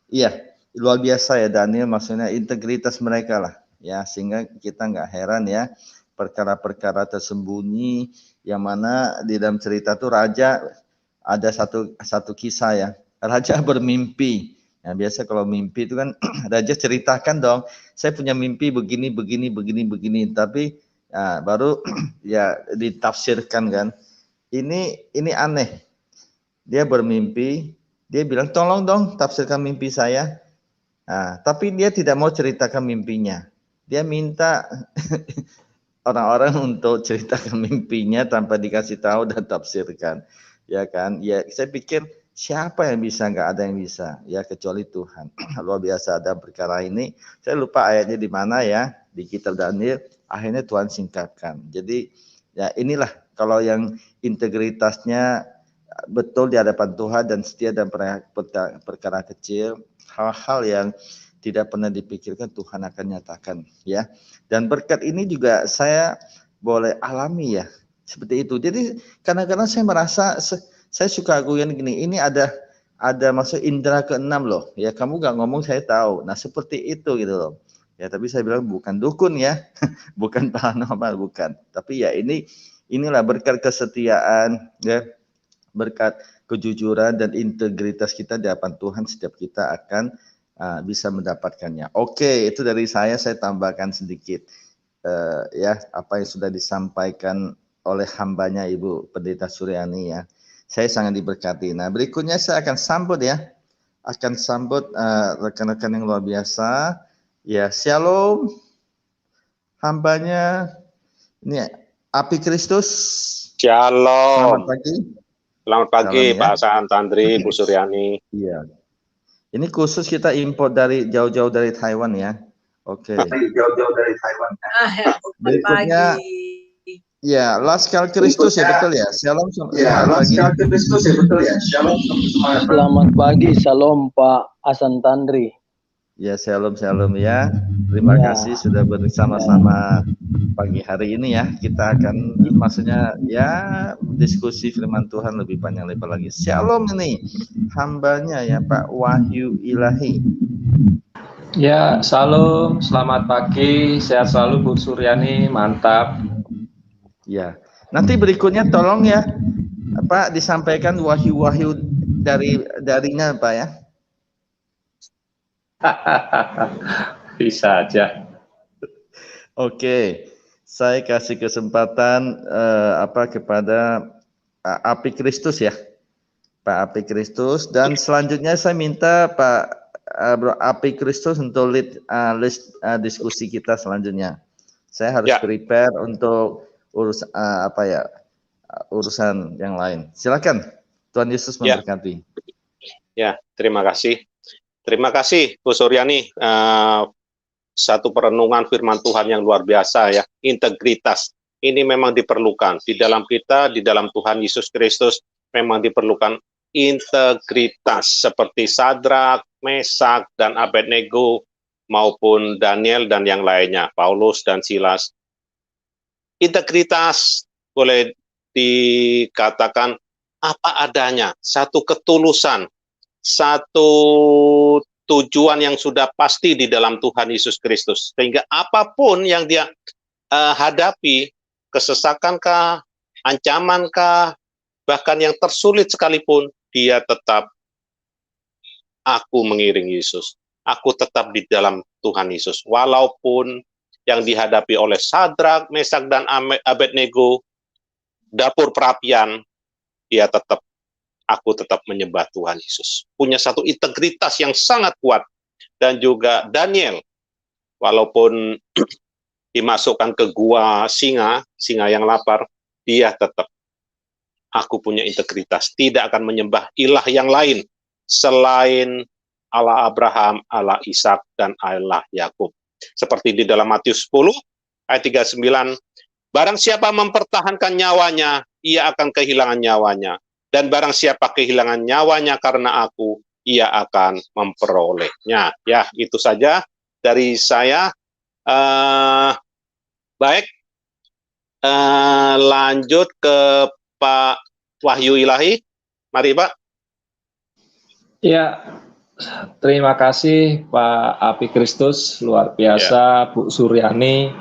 iya luar biasa ya Daniel, maksudnya integritas mereka lah ya, sehingga kita nggak heran ya perkara-perkara tersembunyi yang mana di dalam cerita tuh raja ada satu kisah ya, raja bermimpi. Nah, biasa kalau mimpi itu kan raja ceritakan dong, saya punya mimpi begini, tapi baru ya ditafsirkan kan. Ini aneh. Dia bermimpi, dia bilang tolong dong tafsirkan mimpi saya. Nah, tapi dia tidak mau ceritakan mimpinya. Dia minta orang-orang untuk ceritakan mimpinya tanpa dikasih tahu dan tafsirkan. Ya kan? Ya, saya pikir siapa yang bisa? Nggak ada yang bisa ya kecuali Tuhan. Luar biasa ada perkara ini. Saya lupa ayatnya di mana ya di kitab Daniel. Akhirnya Tuhan singkatkan. Jadi ya inilah kalau yang integritasnya betul di hadapan Tuhan dan setia dan perkara kecil, hal-hal yang tidak pernah dipikirkan Tuhan akan nyatakan ya. Dan berkat ini juga saya boleh alami ya seperti itu. Jadi kadang-kadang saya merasa saya suka guyon gini, ini ada maksud indera keenam loh. Ya kamu gak ngomong saya tahu. Nah seperti itu gitu loh. Ya tapi saya bilang bukan dukun ya, bukan paranormal bukan. Tapi ya inilah berkat kesetiaan ya, berkat kejujuran dan integritas kita di hadapan Tuhan, setiap kita akan bisa mendapatkannya. Oke, itu dari saya tambahkan sedikit ya apa yang sudah disampaikan oleh hambanya Ibu Pendeta Suryani ya. Saya sangat diberkati. Nah, berikutnya saya akan sambut rekan-rekan yang luar biasa. Ya, shalom. Hambanya ini Api Kristus. Shalom. Selamat pagi Pak Santandri, Bu Suryani. Iya. Ini khusus kita import dari jauh-jauh dari Taiwan ya. Oke. Jauh-jauh dari Taiwan. Ya, Berikutnya, ya, Laskar Kristus ya, betul ya. Shalom, Ya, Laskar Kristus ya, betul ya. Shalom, selamat pagi, Shalom Pak Hasan Tandri. Ya, shalom ya. Terima kasih sudah bersama-sama pagi hari ini ya. Kita akan maksudnya ya diskusi firman Tuhan lebih panjang lebar lagi. Shalom ini hambanya ya Pak Wahyu Ilahi. Ya, shalom, selamat pagi, sehat selalu Bu Suryani, mantap. Ya, nanti berikutnya tolong ya Pak disampaikan wahyu-wahyu darinya Pak ya. Bisa aja. Oke, saya kasih kesempatan kepada Pak Api Kristus ya, Pak Api Kristus, dan selanjutnya saya minta Pak Bro Api Kristus untuk lead diskusi kita selanjutnya. Saya harus prepare untuk urusan yang lain. Silakan, Tuhan Yesus memberkati. Ya, terima kasih. Terima kasih Bu Suryani, satu perenungan firman Tuhan yang luar biasa ya, integritas. Ini memang diperlukan di dalam kita, di dalam Tuhan Yesus Kristus memang diperlukan integritas seperti Sadrak, Mesak, dan Abednego maupun Daniel dan yang lainnya, Paulus dan Silas. Integritas boleh dikatakan apa adanya, satu ketulusan, satu tujuan yang sudah pasti di dalam Tuhan Yesus Kristus. Sehingga apapun yang dia hadapi, kesesakankah, ancamankah, bahkan yang tersulit sekalipun, dia tetap, aku mengiring Yesus. Aku tetap di dalam Tuhan Yesus. Walaupun yang dihadapi oleh Sadrak, Mesak, dan Abednego, dapur perapian, dia tetap, aku tetap menyembah Tuhan Yesus. Punya satu integritas yang sangat kuat. Dan juga Daniel, walaupun dimasukkan ke gua singa yang lapar, dia tetap, aku punya integritas, tidak akan menyembah ilah yang lain selain Allah Abraham, Allah Ishak, dan Allah Yakub. Seperti di dalam Matius 10 ayat 39, barang siapa mempertahankan nyawanya, ia akan kehilangan nyawanya. Dan barang siapa kehilangan nyawanya karena aku, ia akan memperolehnya. Ya, itu saja dari saya. Baik, lanjut ke Pak Wahyu Ilahi. Mari Pak. Ya, terima kasih Pak Api Kristus, luar biasa. Bu Suryani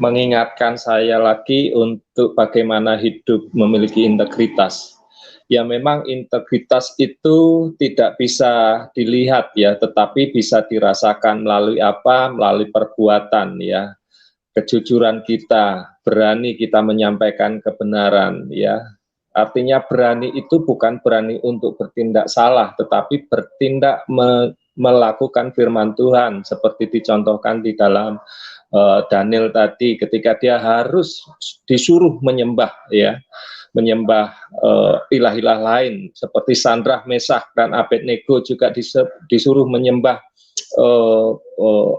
mengingatkan saya lagi untuk bagaimana hidup memiliki integritas. Ya, memang integritas itu tidak bisa dilihat ya, tetapi bisa dirasakan melalui apa? Melalui perbuatan ya. Kejujuran kita, berani kita menyampaikan kebenaran ya. Artinya berani itu bukan berani untuk bertindak salah, tetapi bertindak melakukan firman Tuhan seperti dicontohkan di dalam Daniel tadi, ketika dia harus disuruh menyembah ya, menyembah ilah-ilah lain seperti Sadrak, Mesak, dan Abednego juga disuruh menyembah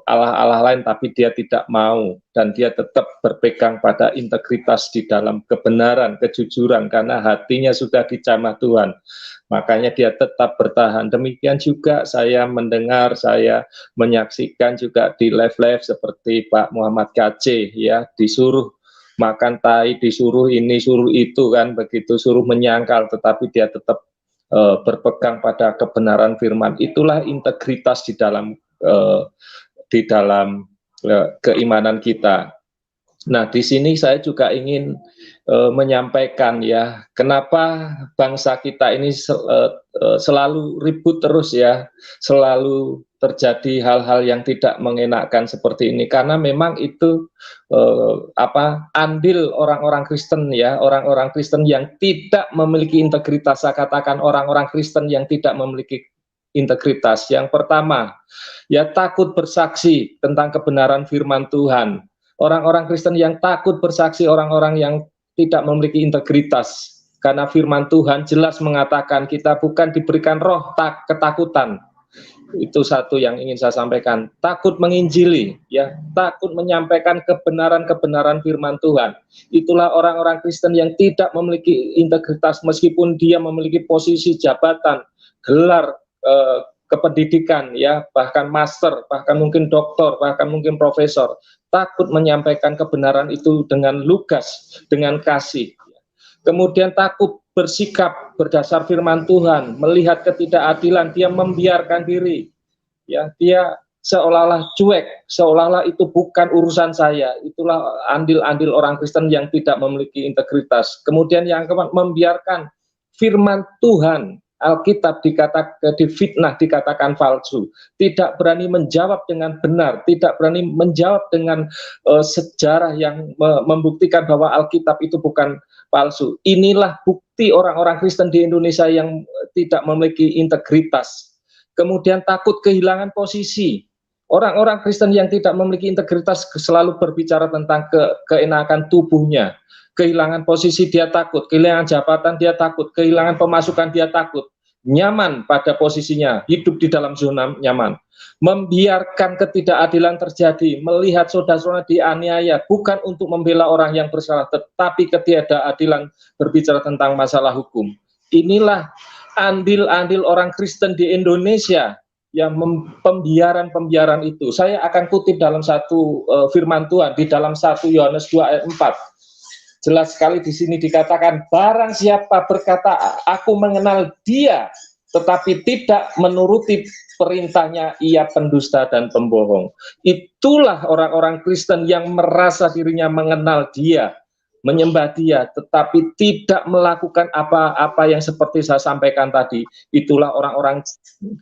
Allah-Allah lain, tapi dia tidak mau dan dia tetap berpegang pada integritas di dalam kebenaran, kejujuran, karena hatinya sudah dijamah Tuhan. Makanya dia tetap bertahan. Demikian juga saya mendengar, saya menyaksikan juga di live-live seperti Pak Muhammad KC ya, disuruh makan tai, disuruh ini, suruh itu kan, begitu suruh menyangkal, tetapi dia tetap berpegang pada kebenaran firman. Itulah integritas di dalam keimanan kita. Nah, di sini saya juga ingin menyampaikan ya, kenapa bangsa kita ini selalu ribut terus ya, selalu terjadi hal-hal yang tidak mengenakkan seperti ini, karena memang itu andil orang-orang Kristen ya, orang-orang Kristen yang tidak memiliki integritas. Saya katakan orang-orang Kristen yang tidak memiliki integritas. Yang pertama, ya takut bersaksi tentang kebenaran firman Tuhan. Orang-orang Kristen yang takut bersaksi, orang-orang yang tidak memiliki integritas. Karena firman Tuhan jelas mengatakan kita bukan diberikan roh ketakutan. Itu satu yang ingin saya sampaikan. Takut menginjili, ya, takut menyampaikan kebenaran-kebenaran firman Tuhan. Itulah orang-orang Kristen yang tidak memiliki integritas meskipun dia memiliki posisi jabatan, gelar kependidikan, ya, bahkan master, bahkan mungkin doktor, bahkan mungkin profesor. Takut menyampaikan kebenaran itu dengan lugas, dengan kasih. Kemudian takut bersikap berdasar firman Tuhan, melihat ketidakadilan, dia membiarkan diri, ya, dia seolah-olah cuek, seolah-olah itu bukan urusan saya. Itulah andil-andil orang Kristen yang tidak memiliki integritas. Kemudian yang keempat, membiarkan firman Tuhan, Alkitab difitnah, dikatakan palsu, tidak berani menjawab dengan benar, tidak berani menjawab dengan sejarah yang membuktikan bahwa Alkitab itu bukan palsu. Inilah bukti orang-orang Kristen di Indonesia yang tidak memiliki integritas. Kemudian takut kehilangan posisi. Orang-orang Kristen yang tidak memiliki integritas selalu berbicara tentang keenakan tubuhnya. Kehilangan posisi dia takut, kehilangan jabatan dia takut, kehilangan pemasukan dia takut. Nyaman pada posisinya, hidup di dalam zona nyaman. Membiarkan ketidakadilan terjadi, melihat saudara-saudara dianiaya, bukan untuk membela orang yang bersalah, tetapi ketidakadilan berbicara tentang masalah hukum. Inilah andil-andil orang Kristen di Indonesia yang pembiaran itu. Saya akan kutip dalam satu firman Tuhan, di dalam 1 Yohanes 2 ayat 4. Jelas sekali di sini dikatakan, barang siapa berkata, aku mengenal dia, tetapi tidak menuruti perintahnya, ia pendusta dan pembohong. Itulah orang-orang Kristen yang merasa dirinya mengenal dia, menyembah dia, tetapi tidak melakukan apa-apa yang seperti saya sampaikan tadi. Itulah orang-orang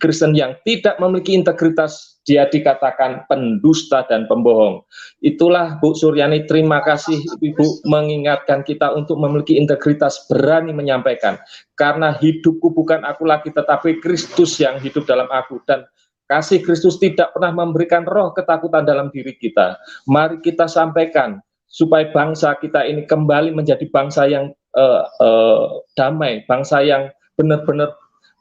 Kristen yang tidak memiliki integritas, dia dikatakan pendusta dan pembohong. Itulah Bu Suryani, terima kasih Ibu mengingatkan kita untuk memiliki integritas, berani menyampaikan. Karena hidupku bukan aku lagi, tetapi Kristus yang hidup dalam aku. Dan kasih Kristus tidak pernah memberikan roh ketakutan dalam diri kita. Mari kita sampaikan, supaya bangsa kita ini kembali menjadi bangsa yang damai, bangsa yang benar-benar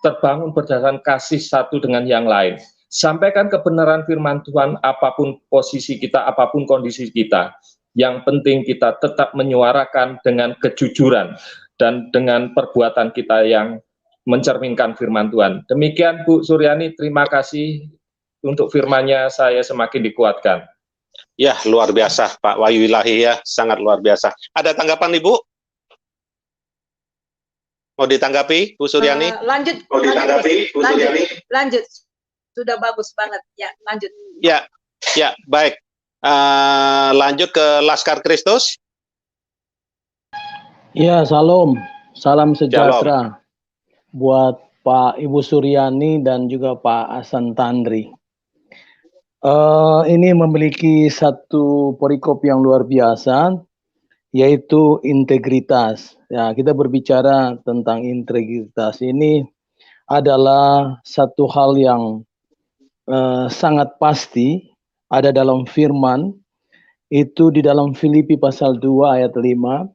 terbangun berdasarkan kasih satu dengan yang lain. Sampaikan kebenaran firman Tuhan, apapun posisi kita, apapun kondisi kita. Yang penting kita tetap menyuarakan dengan kejujuran dan dengan perbuatan kita yang mencerminkan firman Tuhan. Demikian Bu Suryani, terima kasih untuk firman-Nya, saya semakin dikuatkan. Ya, luar biasa Pak Wahyu Ilahi, ya, sangat luar biasa. Ada tanggapan Ibu? Mau ditanggapi Bu Suryani? Lanjut. Mau ditanggapi Bu Suryani? Lanjut. Sudah bagus banget. Ya, lanjut. Ya, baik. Lanjut ke Laskar Kristus. Ya, salam sejahtera buat Pak Ibu Suryani dan juga Pak Hasan Tandri. Ini memiliki satu perikop yang luar biasa, yaitu integritas. Ya, kita berbicara tentang integritas ini adalah satu hal yang sangat pasti ada dalam firman, itu di dalam Filipi pasal 2 ayat 5.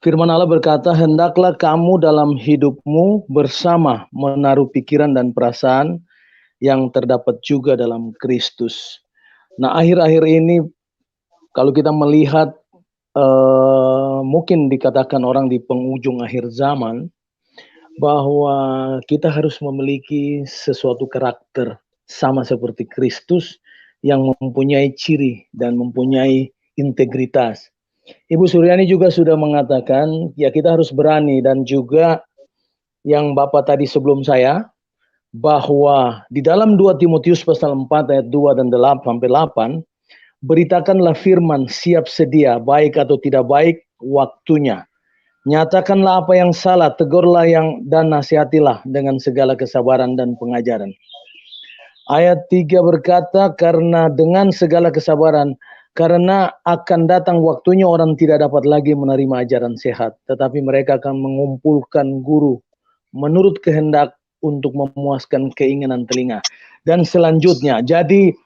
Firman Allah berkata, hendaklah kamu dalam hidupmu bersama menaruh pikiran dan perasaan yang terdapat juga dalam Kristus. Nah, akhir-akhir ini kalau kita melihat mungkin dikatakan orang di penghujung akhir zaman, bahwa kita harus memiliki sesuatu karakter sama seperti Kristus yang mempunyai ciri dan mempunyai integritas. Ibu Suryani juga sudah mengatakan, ya kita harus berani, dan juga yang Bapak tadi sebelum saya, bahwa di dalam 2 Timotius pasal 4 ayat 2 dan 8, beritakanlah firman siap sedia, baik atau tidak baik waktunya. Nyatakanlah apa yang salah, tegurlah dan nasihatilah dengan segala kesabaran dan pengajaran. Ayat 3 berkata, karena dengan segala kesabaran, karena akan datang waktunya orang tidak dapat lagi menerima ajaran sehat, tetapi mereka akan mengumpulkan guru menurut kehendak untuk memuaskan keinginan telinga. Dan selanjutnya, jadi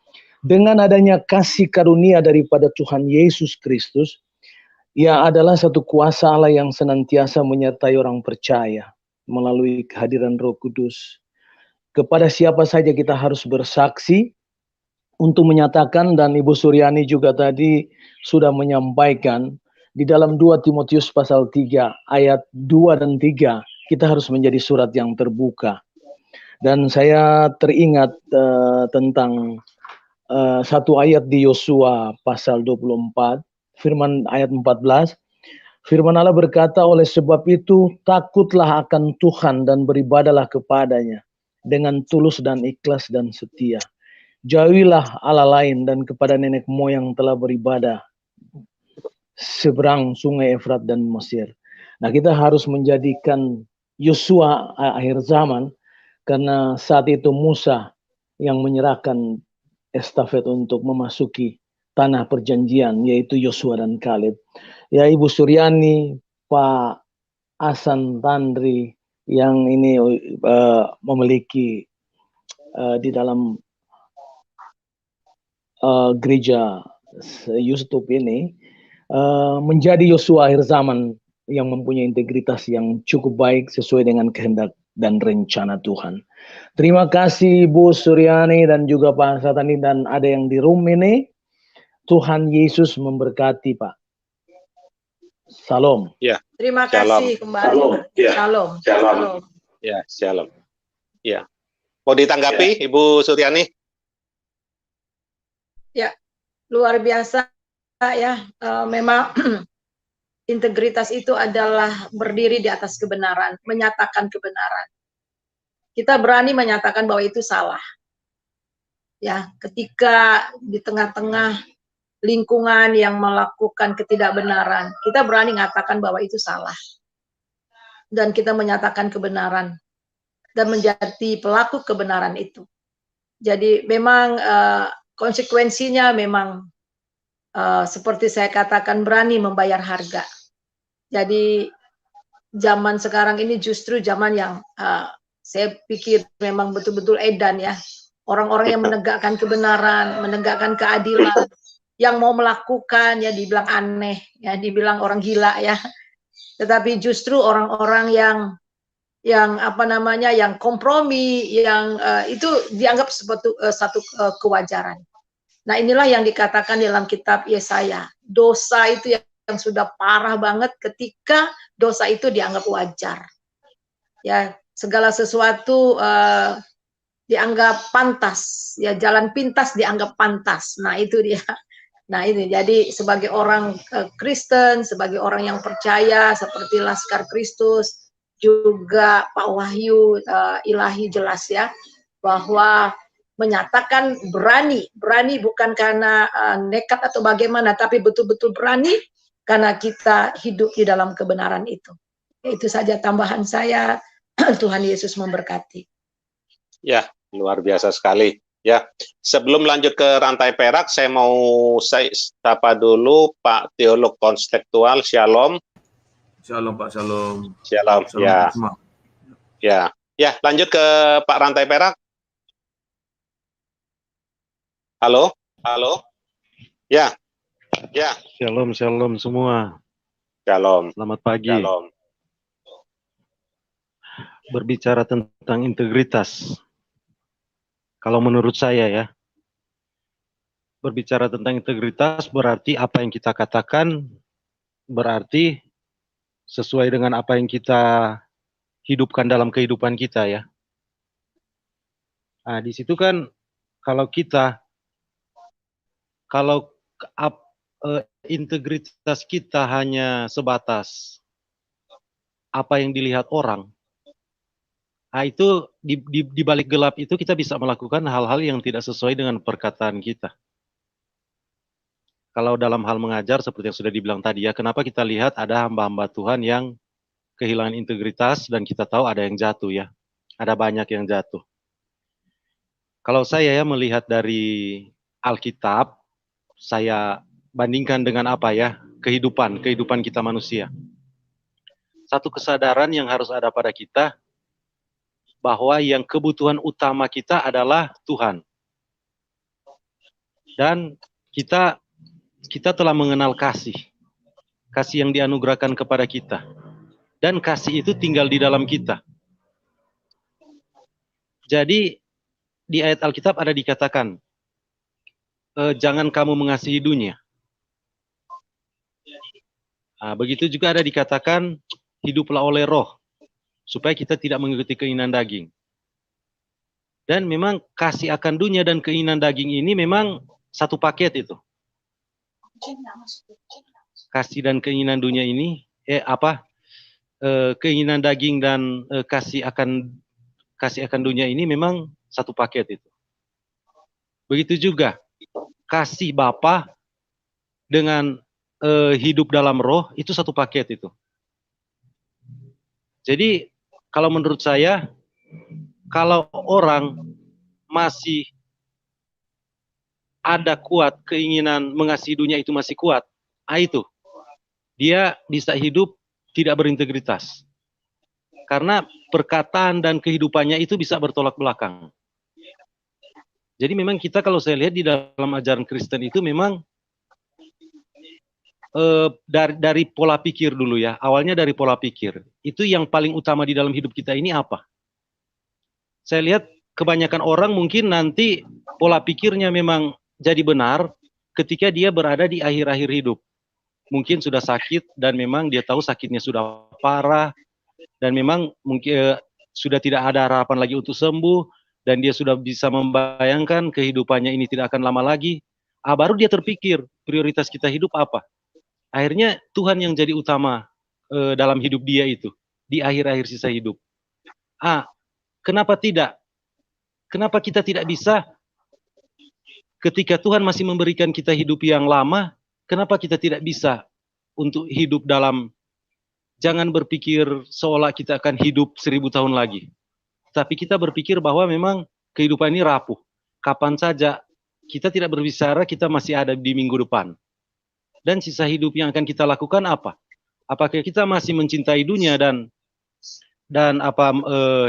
dengan adanya kasih karunia daripada Tuhan Yesus Kristus, ia adalah satu kuasa Allah yang senantiasa menyertai orang percaya melalui kehadiran Roh Kudus. kepada siapa saja kita harus bersaksi untuk menyatakan, dan Ibu Suryani juga tadi sudah menyampaikan di dalam 2 Timotius pasal 3 ayat 2 dan 3 kita harus menjadi surat yang terbuka. Dan saya teringat tentang satu ayat di Yosua pasal 24 firman ayat 14. Firman Allah berkata, oleh sebab itu takutlah akan Tuhan dan beribadalah kepadanya dengan tulus dan ikhlas dan setia. Jauhilah Allah lain dan kepada nenek moyang telah beribadah seberang sungai Efrat dan Mesir. Nah, kita harus menjadikan Yosua akhir zaman, karena saat itu Musa yang menyerahkan estafet untuk memasuki tanah perjanjian, yaitu Yosua dan Kaleb. Ya, Ibu Suryani, Pak Hasan Tandri yang ini memiliki di dalam gereja YouTube ini menjadi Yosua akhir zaman yang mempunyai integritas yang cukup baik sesuai dengan kehendak dan rencana Tuhan. Terima kasih Bu Suryani dan juga Pak Satani dan ada yang di room ini. Tuhan Yesus memberkati, Pak. Salam. Ya. Terima kasih kembali. Shalom. Ya. Shalom. Shalom. Shalom. Ya, shalom. Ya. Mau ditanggapi, Ibu Suryani? Ya, luar biasa ya. Memang integritas itu adalah berdiri di atas kebenaran, menyatakan kebenaran. Kita berani menyatakan bahwa itu salah. Ya, ketika di tengah-tengah lingkungan yang melakukan ketidakbenaran, kita berani mengatakan bahwa itu salah. Dan kita menyatakan kebenaran dan menjadi pelaku kebenaran itu. Jadi memang konsekuensinya memang seperti saya katakan berani membayar harga. Jadi zaman sekarang ini justru zaman yang saya pikir memang betul-betul edan ya. Orang-orang yang menegakkan kebenaran, menegakkan keadilan, yang mau melakukan ya dibilang aneh, ya dibilang orang gila ya. Tetapi justru orang-orang yang apa namanya, yang kompromi, yang itu dianggap satu kewajaran. Nah, inilah yang dikatakan dalam kitab Yesaya. Dosa itu yang sudah parah banget ketika dosa itu dianggap wajar. Ya, segala sesuatu dianggap pantas, ya jalan pintas dianggap pantas. Nah, itu dia. Nah, ini jadi sebagai orang Kristen, sebagai orang yang percaya seperti Laskar Kristus, juga Pak Wahyu Ilahi jelas ya, bahwa menyatakan berani bukan karena nekat atau bagaimana, tapi betul-betul berani karena kita hidup di dalam kebenaran itu. Itu saja tambahan saya. Tuhan Yesus memberkati. Ya, luar biasa sekali. Ya, sebelum lanjut ke rantai perak, saya mau sapa dulu Pak Teolog Konstektual. Shalom. Shalom Pak, shalom. Shalom. Shalom Ya. semua. Ya, lanjut ke Pak rantai perak. Halo. Ya. Shalom semua. Shalom. Selamat pagi. Shalom. Berbicara tentang integritas. Kalau menurut saya ya, berbicara tentang integritas berarti apa yang kita katakan berarti sesuai dengan apa yang kita hidupkan dalam kehidupan kita ya. Nah, di situ kan kalau integritas kita hanya sebatas apa yang dilihat orang, nah itu di balik gelap itu kita bisa melakukan hal-hal yang tidak sesuai dengan perkataan kita. Kalau dalam hal mengajar seperti yang sudah dibilang tadi ya, kenapa kita lihat ada hamba-hamba Tuhan yang kehilangan integritas dan kita tahu ada yang jatuh ya. Ada banyak yang jatuh. Kalau saya ya melihat dari Alkitab, saya bandingkan dengan apa ya? Kehidupan kita manusia. Satu kesadaran yang harus ada pada kita bahwa yang kebutuhan utama kita adalah Tuhan. Dan kita telah mengenal kasih yang dianugerahkan kepada kita. Dan kasih itu tinggal di dalam kita. Jadi di ayat Alkitab ada dikatakan, jangan kamu mengasihi dunia. Nah, begitu juga ada dikatakan, hiduplah oleh roh, supaya kita tidak mengikuti keinginan daging. Dan memang kasih akan dunia dan keinginan daging ini memang satu paket itu. Kasih dan keinginan dunia ini, keinginan daging dan kasih akan dunia ini memang satu paket itu. Begitu juga kasih Bapa dengan hidup dalam roh itu satu paket itu. Jadi kalau menurut saya, kalau orang masih ada kuat keinginan mengasihi dunia itu masih kuat, itu dia bisa hidup tidak berintegritas. Karena perkataan dan kehidupannya itu bisa bertolak belakang. Jadi memang kita kalau saya lihat di dalam ajaran Kristen itu memang dari pola pikir dulu ya. Awalnya dari pola pikir. Itu yang paling utama di dalam hidup kita ini apa? Saya lihat kebanyakan orang mungkin nanti pola pikirnya memang jadi benar ketika dia berada di akhir-akhir hidup. Mungkin sudah sakit dan memang dia tahu sakitnya sudah parah dan memang mungkin sudah tidak ada harapan lagi untuk sembuh dan dia sudah bisa membayangkan kehidupannya ini tidak akan lama lagi. Baru dia terpikir prioritas kita hidup apa. Akhirnya Tuhan yang jadi utama dalam hidup dia itu di akhir-akhir sisa hidup. Kenapa tidak? Kenapa kita tidak bisa ketika Tuhan masih memberikan kita hidup yang lama, kenapa kita tidak bisa untuk hidup dalam, jangan berpikir seolah kita akan hidup 1000 tahun lagi. Tapi kita berpikir bahwa memang kehidupan ini rapuh. Kapan saja kita tidak berbicara, kita masih ada di minggu depan. Dan sisa hidup yang akan kita lakukan apa? Apakah kita masih mencintai dunia dan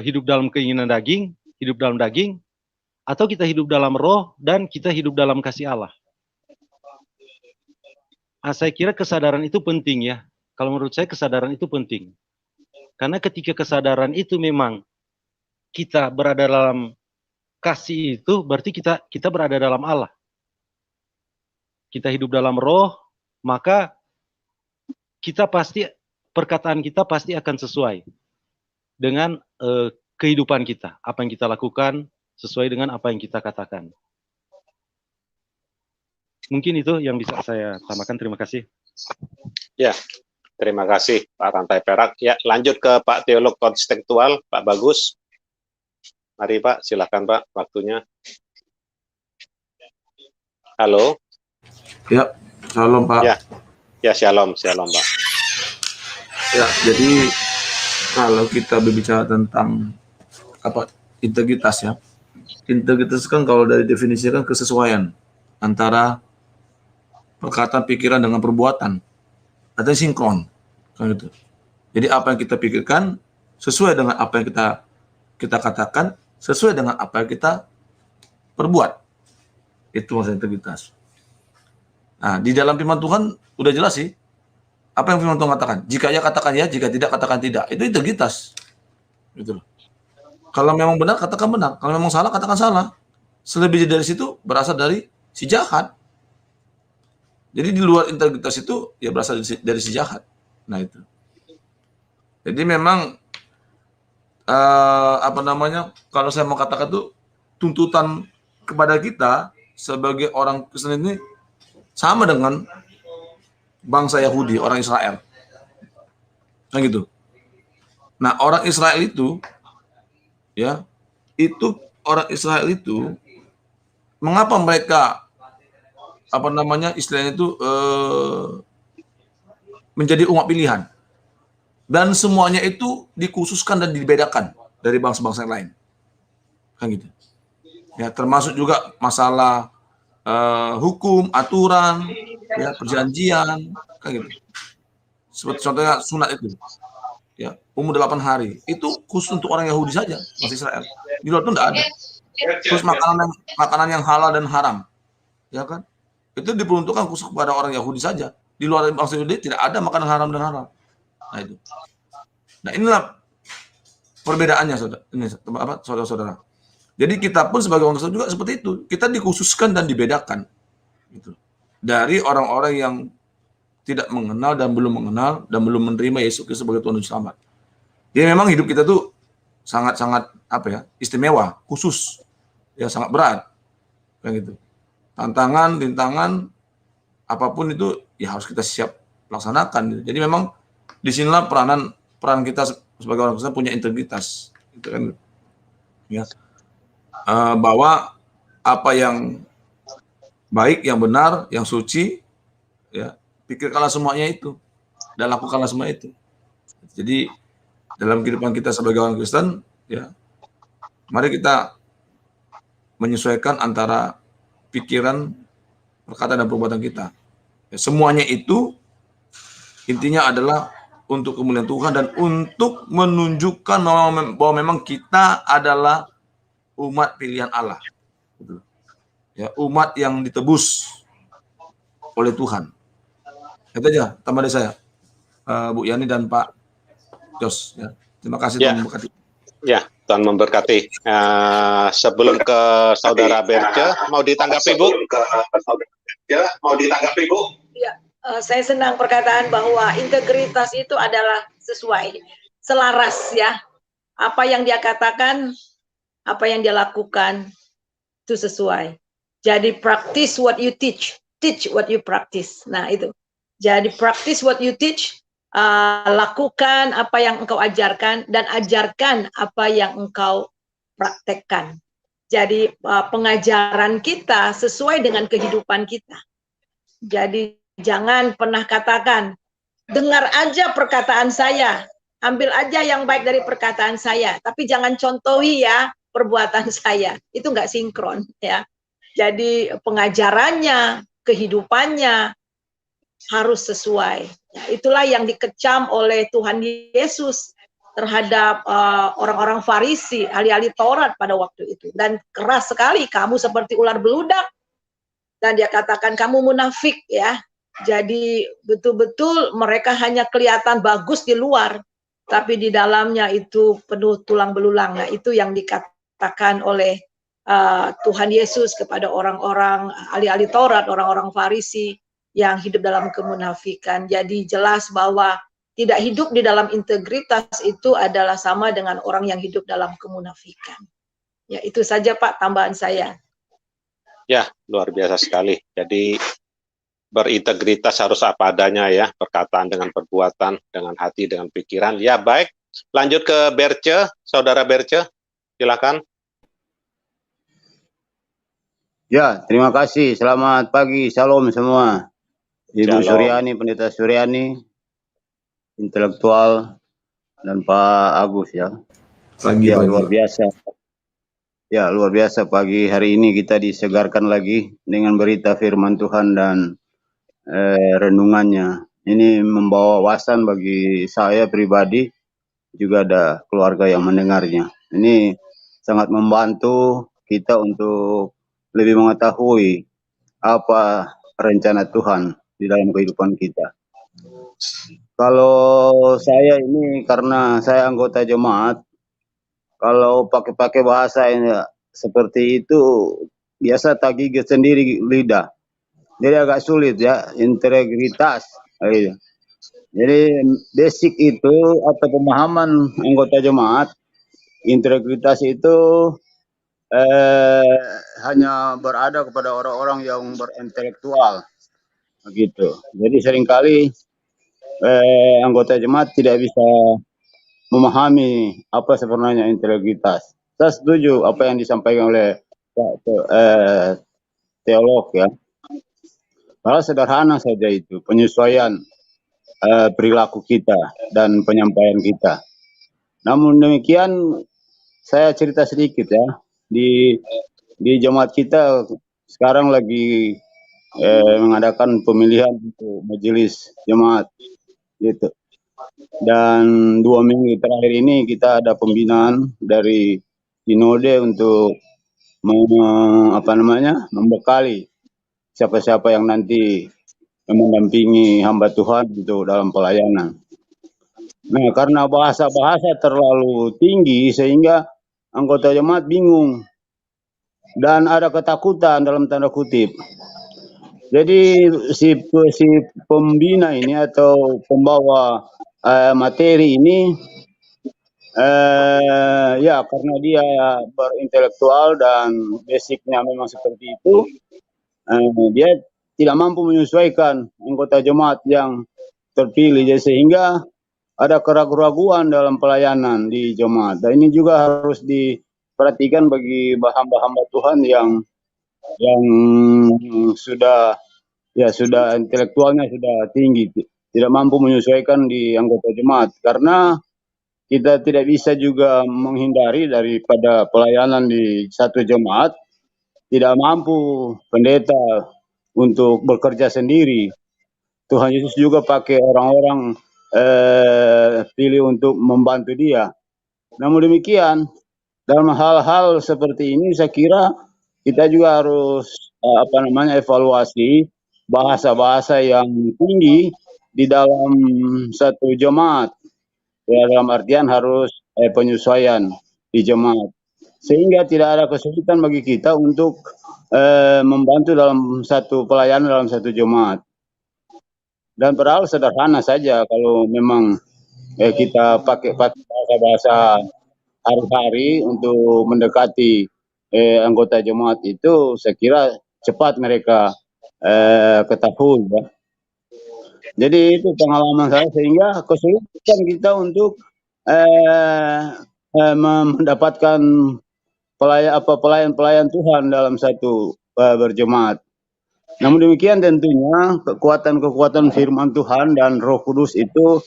hidup dalam keinginan daging, hidup dalam daging, atau kita hidup dalam roh dan kita hidup dalam kasih Allah? Saya kira kesadaran itu penting ya. Kalau menurut saya kesadaran itu penting. Karena ketika kesadaran itu memang kita berada dalam kasih itu, berarti kita berada dalam Allah. Kita hidup dalam roh, maka perkataan kita pasti akan sesuai dengan kehidupan kita. Apa yang kita lakukan sesuai dengan apa yang kita katakan. Mungkin itu yang bisa saya tambahkan. Terima kasih. Ya, terima kasih Pak Rantai Perak. Ya, lanjut ke Pak Teolog Kontekstual, Pak Bagus. Mari Pak, silakan Pak, waktunya. Halo. Ya, shalom Pak. Ya shalom Pak. Ya, jadi kalau kita berbicara tentang integritas ya. Integritas kan kalau dari definisi kan kesesuaian antara perkataan, pikiran dengan perbuatan. Artinya sinkron, kan gitu. Jadi apa yang kita pikirkan sesuai dengan apa yang kita katakan, sesuai dengan apa yang kita perbuat. Itu maksud integritas. Nah, di dalam firman Tuhan udah jelas sih. Apa yang firman Tuhan katakan? Jika ya katakan ya, jika tidak katakan tidak. Itu integritas. Gitu loh. Kalau memang benar katakan benar, kalau memang salah katakan salah. Selebihnya dari situ berasal dari si jahat. Jadi di luar integritas itu ya berasal dari si jahat. Nah itu. Jadi memang kalau saya mau katakan tuh tuntutan kepada kita sebagai orang Kristen ini sama dengan bangsa Yahudi, orang Israel. Kan gitu. Nah, orang Israel itu mengapa mereka istilahnya itu menjadi umat pilihan, dan semuanya itu dikhususkan dan dibedakan dari bangsa-bangsa yang lain, kan gitu ya, termasuk juga masalah hukum, aturan, ya, perjanjian, kan gitu. Seperti contohnya sunat itu ya, umur 8 hari itu khusus untuk orang Yahudi saja, bangsa Israel. Di luar itu tidak ada. Terus makanan yang halal dan haram, ya kan, itu diperuntukkan khusus kepada orang Yahudi saja. Di luar bangsa Yahudi tidak ada makanan haram dan halal. Nah itu. Nah inilah perbedaannya, saudara-saudara. Jadi kita pun sebagai orang Kristen juga seperti itu. Kita dikhususkan dan dibedakan gitu, dari orang-orang yang tidak mengenal dan belum mengenal dan belum menerima Yesus Kristus sebagai Tuhan dan Selamat. Jadi memang hidup kita tuh sangat-sangat apa ya, istimewa, khusus, ya sangat berat, kayak gitu. Tantangan, rintangan, apapun itu ya harus kita siap laksanakan. Jadi memang disinilah peran kita sebagai orang Kristen punya integritas, gitu kan, ya, bahwa apa yang baik, yang benar, yang suci, ya pikirkanlah semuanya itu dan lakukanlah semua itu. Jadi dalam kehidupan kita sebagai orang Kristen, ya, mari kita menyesuaikan antara pikiran, perkataan dan perbuatan kita. Ya, semuanya itu intinya adalah untuk kemuliaan Tuhan dan untuk menunjukkan bahwa memang kita adalah umat pilihan Allah. Ya, umat yang ditebus oleh Tuhan. Itu aja tambah dari saya, Bu Yani dan Pak Jos. Ya. Terima kasih, Tuhan memberkati. Ya, Tuhan memberkati. Sebelum ke Saudara Berce, mau ditanggapi, Bu? Ya, saya senang perkataan bahwa integritas itu adalah sesuai, selaras ya. Apa yang dia katakan, apa yang dia lakukan, itu sesuai. Jadi practice what you teach what you practice. Nah itu. Jadi practice what you teach, lakukan apa yang engkau ajarkan dan ajarkan apa yang engkau praktekkan. Jadi pengajaran kita sesuai dengan kehidupan kita. Jadi jangan pernah katakan, dengar aja perkataan saya, ambil aja yang baik dari perkataan saya, tapi jangan contohi ya perbuatan saya. Itu nggak sinkron ya. Jadi pengajarannya, kehidupannya harus sesuai. Ya, itulah yang dikecam oleh Tuhan Yesus terhadap orang-orang Farisi, ahli-ahli Taurat pada waktu itu. Dan keras sekali, kamu seperti ular beludak. Dan dia katakan kamu munafik ya. Jadi betul-betul mereka hanya kelihatan bagus di luar, tapi di dalamnya itu penuh tulang belulang. Nah itu yang dikatakan oleh Tuhan Yesus kepada orang-orang ahli-ahli Taurat, orang-orang Farisi yang hidup dalam kemunafikan. Jadi jelas bahwa tidak hidup di dalam integritas itu adalah sama dengan orang yang hidup dalam kemunafikan. Ya itu saja Pak tambahan saya. Ya, luar biasa sekali. Jadi berintegritas harus apa adanya ya, perkataan dengan perbuatan, dengan hati, dengan pikiran. Ya baik, lanjut ke Berce, Saudara Berce, silakan. Ya, terima kasih. Selamat pagi, shalom semua. Ibu Suryani, Pendeta Suryani, intelektual, dan Pak Agus ya. Ya, luar biasa. Ya, luar biasa pagi hari ini kita disegarkan lagi dengan berita firman Tuhan dan renungannya. Ini membawa wawasan bagi saya pribadi, juga ada keluarga yang mendengarnya. Ini sangat membantu kita untuk lebih mengetahui apa rencana Tuhan di dalam kehidupan kita. Kalau saya ini karena saya anggota jemaat, kalau pakai bahasa ini seperti itu biasa tagih sendiri lidah. Jadi agak sulit ya, integritas. Jadi basic itu atau pemahaman anggota jemaat, integritas itu hanya berada kepada orang-orang yang berintelektual, begitu. Jadi seringkali anggota jemaat tidak bisa memahami apa sebenarnya integritas. Saya setuju apa yang disampaikan oleh teolog ya. Hal sederhana saja itu, penyesuaian perilaku kita dan penyampaian kita. Namun demikian, saya cerita sedikit ya. Di jemaat kita sekarang lagi mengadakan pemilihan untuk majelis jemaat gitu. Dan 2 minggu terakhir ini kita ada pembinaan dari sinode untuk membekali siapa-siapa yang nanti mendampingi hamba Tuhan itu dalam pelayanan. Nah, karena bahasa-bahasa terlalu tinggi sehingga anggota jemaat bingung dan ada ketakutan dalam tanda kutip. Jadi si pembina ini atau pembawa materi ini ya karena dia berintelektual dan basicnya memang seperti itu, dia tidak mampu menyesuaikan anggota jemaat yang terpilih, jadi sehingga ada keraguan-keraguan dalam pelayanan di jemaat. Dan ini juga harus diperhatikan bagi hamba-hamba Tuhan yang sudah intelektualnya sudah tinggi, tidak mampu menyesuaikan di anggota jemaat, karena kita tidak bisa juga menghindari daripada pelayanan di satu jemaat tidak mampu pendeta untuk bekerja sendiri. Tuhan Yesus juga pakai orang-orang pilih untuk membantu dia. Namun demikian, dalam hal-hal seperti ini saya kira kita juga harus evaluasi bahasa-bahasa yang tinggi di dalam satu jemaat. Ya, dalam artian harus penyesuaian di jemaat, sehingga tidak ada kesulitan bagi kita untuk membantu dalam satu pelayanan dalam satu jemaat. Dan padahal sederhana saja kalau memang kita pakai bahasa-bahasa hari-hari untuk mendekati anggota jemaat itu, saya kira cepat mereka ketahui, ya. Jadi itu pengalaman saya, sehingga kesulitan kita untuk mendapatkan pelayan Tuhan dalam satu berjemaat. Namun demikian tentunya kekuatan-kekuatan firman Tuhan dan Roh Kudus itu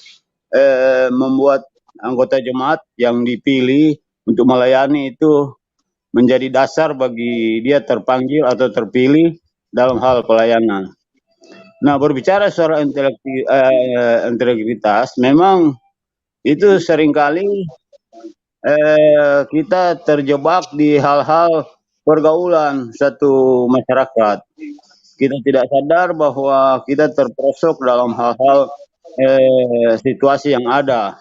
membuat anggota jemaat yang dipilih untuk melayani itu menjadi dasar bagi dia terpanggil atau terpilih dalam hal pelayanan. Nah, berbicara soal integritas, memang itu seringkali kita terjebak di hal-hal pergaulan satu masyarakat. Kita tidak sadar bahwa kita terperosok dalam hal-hal situasi yang ada.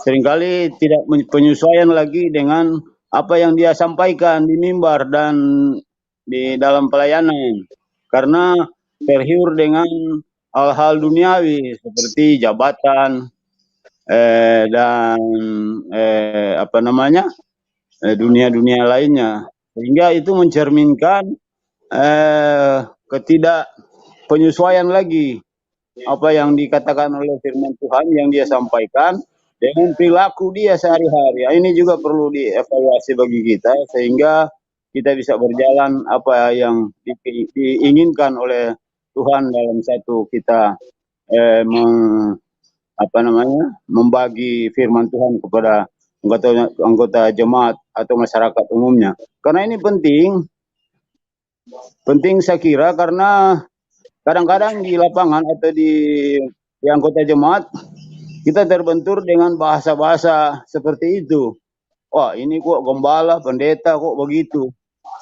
Seringkali tidak penyesuaian lagi dengan apa yang dia sampaikan di mimbar dan di dalam pelayanan, karena terhiur dengan hal-hal duniawi seperti jabatan dan dunia-dunia lainnya, sehingga itu mencerminkan ketidakpenyesuaian lagi apa yang dikatakan oleh firman Tuhan yang dia sampaikan dengan perilaku dia sehari-hari. Ini juga perlu dievaluasi bagi kita, sehingga kita bisa berjalan apa yang diinginkan oleh Tuhan dalam satu kita membagi firman Tuhan kepada anggota jemaat atau masyarakat umumnya. Karena ini penting saya kira, karena kadang-kadang di lapangan atau di anggota jemaat kita terbentur dengan bahasa-bahasa seperti itu. Wah, ini kok gembala, pendeta kok begitu.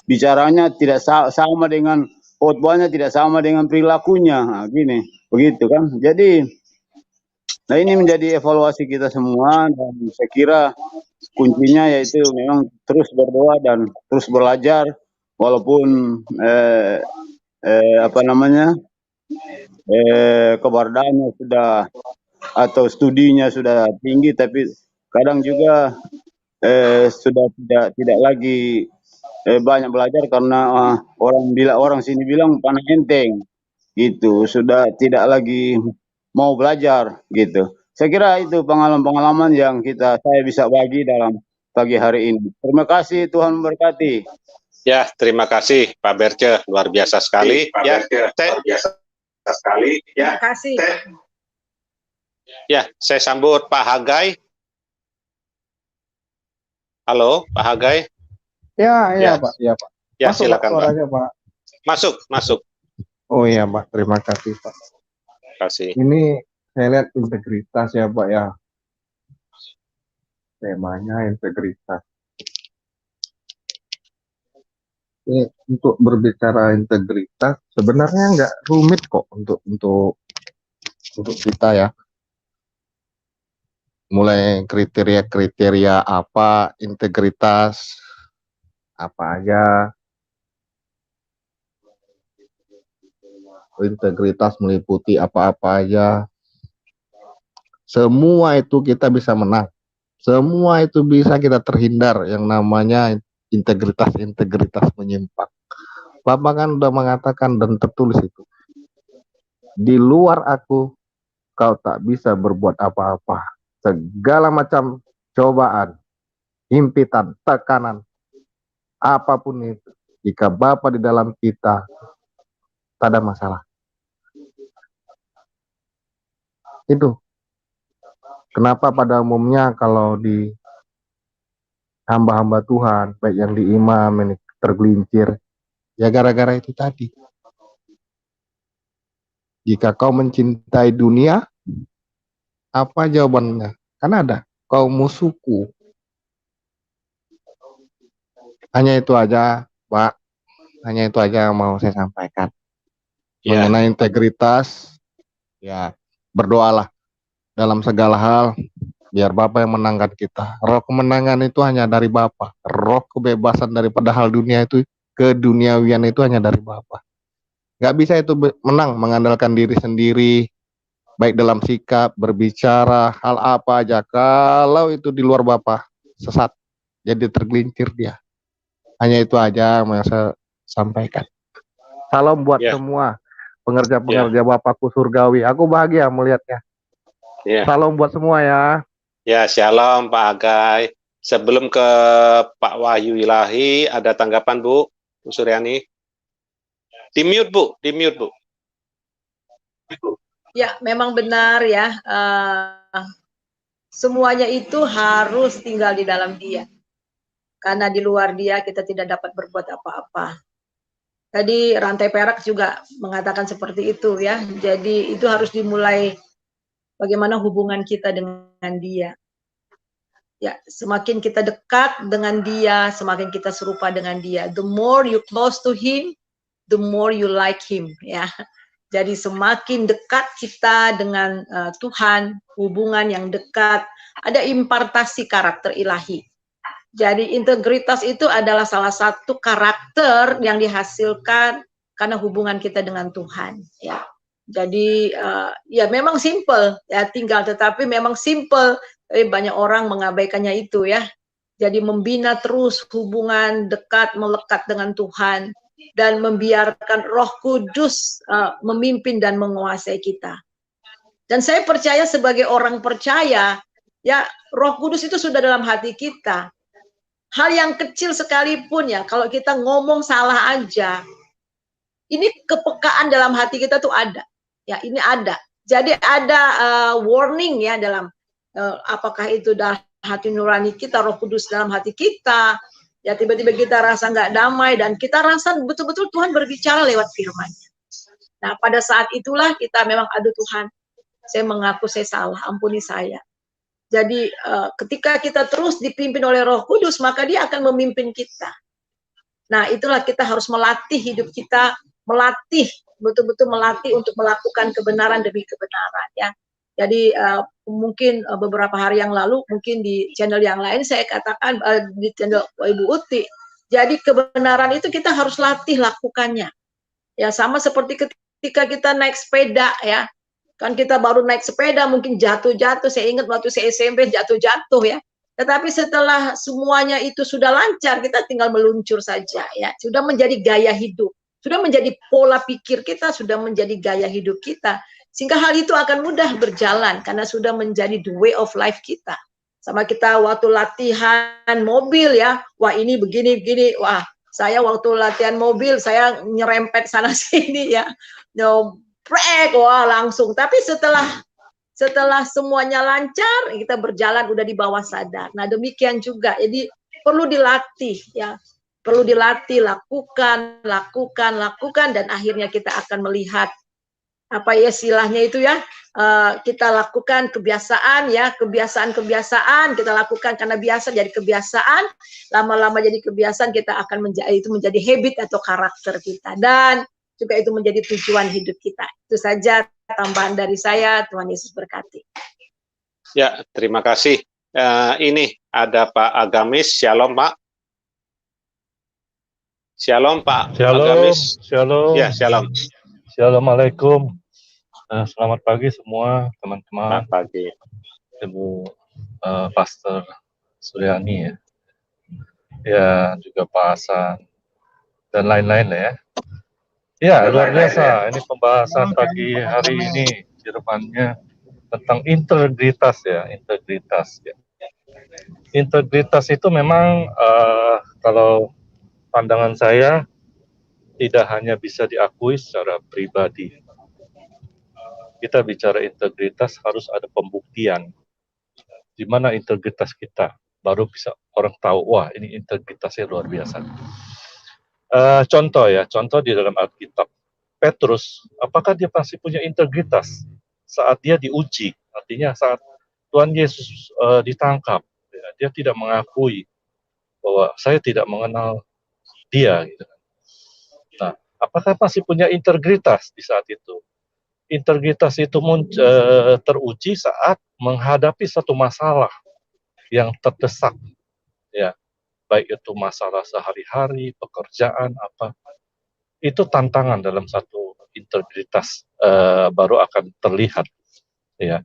Bicaranya tidak sama dengan khotbahnya, tidak sama dengan perilakunya. Nah, gini, begitu kan. Jadi, nah ini menjadi evaluasi kita semua, dan saya kira kuncinya yaitu memang terus berdoa dan terus belajar, walaupun kebardaannya sudah atau studinya sudah tinggi, tapi kadang juga sudah tidak lagi banyak belajar, karena orang sini bilang panah enteng gitu, sudah tidak lagi mau belajar gitu. Saya kira itu pengalaman-pengalaman yang saya bisa bagi dalam pagi hari ini. Terima kasih, Tuhan memberkati. Ya, terima kasih Pak Berce, luar biasa sekali. Luar biasa sekali. Terima kasih. Ya, saya sambut Pak Hagai. Halo, Pak Hagai. Ya, Pak. Ya, Pak. Ya, masuk, silakan, Pak. Suaranya, Pak. Masuk. Oh iya, Pak. Terima kasih, Pak. Terima kasih. Ini saya lihat integritas ya, Pak, ya. Temanya integritas. Ini untuk berbicara integritas sebenarnya nggak rumit kok untuk kita ya. Mulai kriteria-kriteria apa integritas, apa aja, integritas meliputi apa-apa aja. Semua itu kita bisa menang. Semua itu bisa kita terhindar yang namanya integritas menyimpang. Bapak kan udah mengatakan dan tertulis itu. Di luar aku, kau tak bisa berbuat apa-apa. Segala macam cobaan, himpitan, tekanan, apapun itu. Jika Bapa di dalam kita, tak ada masalah. Itu. Kenapa pada umumnya kalau di hamba-hamba Tuhan, baik yang di imam, yang tergelincir, ya gara-gara itu tadi. Jika kau mencintai dunia, apa jawabannya? Kan ada, kau musuhku. Hanya itu aja, Pak. Hanya itu aja yang mau saya sampaikan. Mengenai integritas, ya berdoalah dalam segala hal, biar Bapa yang menangkan kita. Roh kemenangan itu hanya dari Bapa. Roh kebebasan daripada hal dunia itu, keduniawian itu hanya dari Bapa. Gak bisa itu menang mengandalkan diri sendiri, baik dalam sikap, berbicara, hal apa aja. Kalau itu di luar Bapa, sesat, jadi tergelincir dia. Hanya itu aja yang saya sampaikan. Salam buat semua pengerja-pengerja Bapakku surgawi. Aku bahagia melihatnya. Salam buat semua ya. Ya, shalom Pak Agai. Sebelum ke Pak Wahyu Ilahi, ada tanggapan Bu Suryani? Di-mute Bu, di-mute Bu. Ya, memang benar ya. Semuanya itu harus tinggal di dalam Dia. Karena di luar Dia kita tidak dapat berbuat apa-apa. Tadi rantai perak juga mengatakan seperti itu ya. Jadi itu harus dimulai bagaimana hubungan kita dengan Dia. Ya, semakin kita dekat dengan Dia, semakin kita serupa dengan Dia. The more you close to Him, the more you like Him. Ya, jadi semakin dekat kita dengan Tuhan, hubungan yang dekat, ada impartasi karakter ilahi. Jadi integritas itu adalah salah satu karakter yang dihasilkan karena hubungan kita dengan Tuhan. Ya, jadi ya memang simple ya, tinggal tetapi memang simple. Tapi banyak orang mengabaikannya itu ya. Jadi membina terus hubungan dekat, melekat dengan Tuhan dan membiarkan Roh Kudus memimpin dan menguasai kita. Dan saya percaya sebagai orang percaya, ya Roh Kudus itu sudah dalam hati kita. Hal yang kecil sekalipun ya, kalau kita ngomong salah aja, ini kepekaan dalam hati kita tuh ada. Ya, ini ada. Jadi ada warning ya dalam apakah itu dalam hati nurani kita, Roh Kudus dalam hati kita, ya tiba-tiba kita rasa nggak damai dan kita rasa betul-betul Tuhan berbicara lewat firman-Nya. Nah, pada saat itulah kita memang, aduh Tuhan, saya mengaku saya salah, ampuni saya. Jadi ketika kita terus dipimpin oleh Roh Kudus, maka Dia akan memimpin kita. Nah, itulah kita harus melatih hidup kita, melatih, betul-betul melatih untuk melakukan kebenaran demi kebenaran ya. Jadi mungkin beberapa hari yang lalu, mungkin di channel yang lain saya katakan, di channel Ibu Uti, jadi kebenaran itu kita harus latih lakukannya. Ya sama seperti ketika kita naik sepeda ya, kan kita baru naik sepeda mungkin jatuh-jatuh, saya ingat waktu saya SMP jatuh-jatuh ya. Tetapi setelah semuanya itu sudah lancar, kita tinggal meluncur saja ya. Sudah menjadi gaya hidup, sudah menjadi pola pikir kita, sudah menjadi gaya hidup kita. Sehingga hal itu akan mudah berjalan karena sudah menjadi the way of life kita. Sama kita waktu latihan mobil ya, wah ini begini-begini, wah saya waktu latihan mobil saya nyerempet sana sini ya, nyobrek, wah langsung. Tapi setelah semuanya lancar, kita berjalan udah di bawah sadar. Nah demikian juga, jadi perlu dilatih ya, perlu dilatih, lakukan, dan akhirnya kita akan melihat apa ya istilahnya itu ya, kita lakukan kebiasaan ya, kebiasaan kita lakukan karena biasa jadi kebiasaan, lama-lama jadi kebiasaan, kita akan menjadi habit atau karakter kita, dan juga itu menjadi tujuan hidup kita. Itu saja tambahan dari saya. Tuhan Yesus berkati. Ya, terima kasih. Ini ada Pak Agamis. Shalom Pak. Shalom Pak Shalom. Agamis. Shalom. Ya, shalom. Assalamualaikum. Selamat pagi semua teman-teman. Selamat pagi. Ibu Pastor Suryani ya. Ya, juga Pak Hasan dan lain-lain ya. Ya, luar biasa. Ini pembahasan pagi hari ini firman-Nya tentang integritas ya, integritas ya. Integritas itu memang kalau pandangan saya tidak hanya bisa diakui secara pribadi. Kita bicara integritas harus ada pembuktian. Di mana integritas kita, baru bisa orang tahu, wah ini integritasnya luar biasa. Contoh di dalam Alkitab. Petrus, apakah dia masih punya integritas saat dia diuji? Artinya saat Tuhan Yesus ditangkap, ya, dia tidak mengakui bahwa saya tidak mengenal dia. Gitu. Nah, apakah masih punya integritas di saat itu? Integritas itu teruji saat menghadapi satu masalah yang terdesak, ya, baik itu masalah sehari-hari, pekerjaan, apa, itu tantangan dalam satu integritas baru akan terlihat, ya.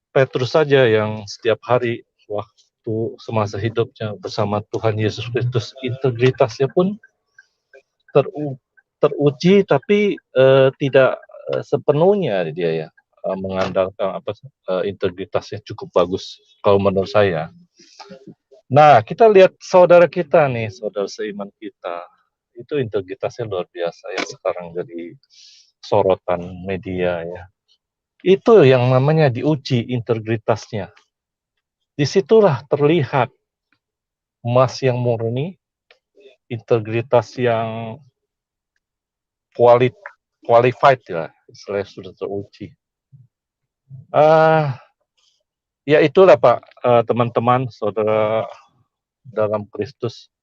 Petrus saja yang setiap hari waktu semasa hidupnya bersama Tuhan Yesus Kristus, integritasnya pun teruji, tapi tidak sepenuhnya dia ya mengandalkan integritasnya cukup bagus kalau menurut saya. Nah, kita lihat saudara kita nih, saudara seiman kita, itu integritasnya luar biasa yang sekarang jadi sorotan media ya. Itu yang namanya diuji integritasnya. Disitulah terlihat emas yang murni, integritas yang qualified ya, istilahnya sudah teruji. Ya itulah Pak, teman-teman, saudara dalam Kristus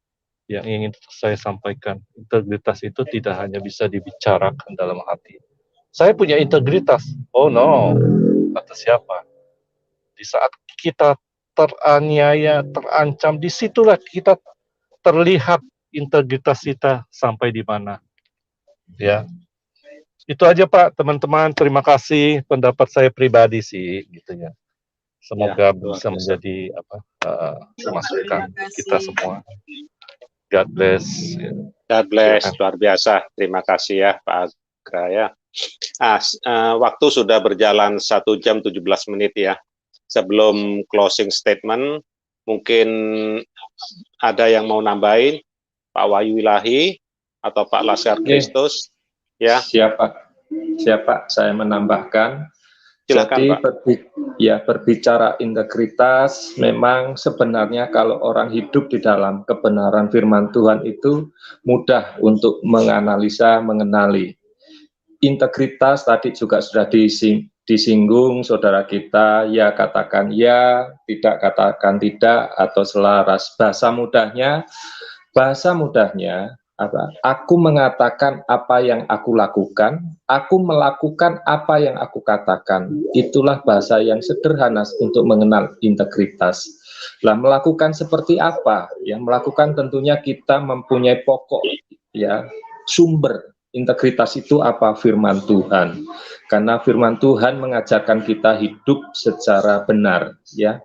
yang ingin saya sampaikan. Integritas itu tidak hanya bisa dibicarakan dalam hati. Saya punya integritas. Oh no, kata siapa? Di saat kita teraniaya, terancam, disitulah kita terlihat integritas kita sampai di mana. Ya, itu aja Pak, teman-teman. Terima kasih. Pendapat saya pribadi sih, gitu ya. Semoga bisa menjadi masukan kita semua. God bless. God bless, luar biasa. Terima kasih ya Pak Agraya. Waktu sudah berjalan 1 jam 17 menit ya. Sebelum closing statement, mungkin ada yang mau nambahin, Pak Wahyu Ilahi atau Pak Laskar Kristus? Ya. Siapa? Saya menambahkan. Silakan, Jadi berbicara integritas, memang sebenarnya kalau orang hidup di dalam kebenaran firman Tuhan itu mudah untuk menganalisa, mengenali. Integritas tadi juga sudah disinggung saudara kita, ya katakan ya, tidak katakan tidak, atau selaras. Bahasa mudahnya apa? Aku mengatakan apa yang aku lakukan, aku melakukan apa yang aku katakan. Itulah bahasa yang sederhana untuk mengenal integritas. Lah, melakukan seperti apa? Ya, melakukan tentunya kita mempunyai pokok, ya, sumber. Integritas itu apa? Firman Tuhan. Karena firman Tuhan mengajarkan kita hidup secara benar, ya.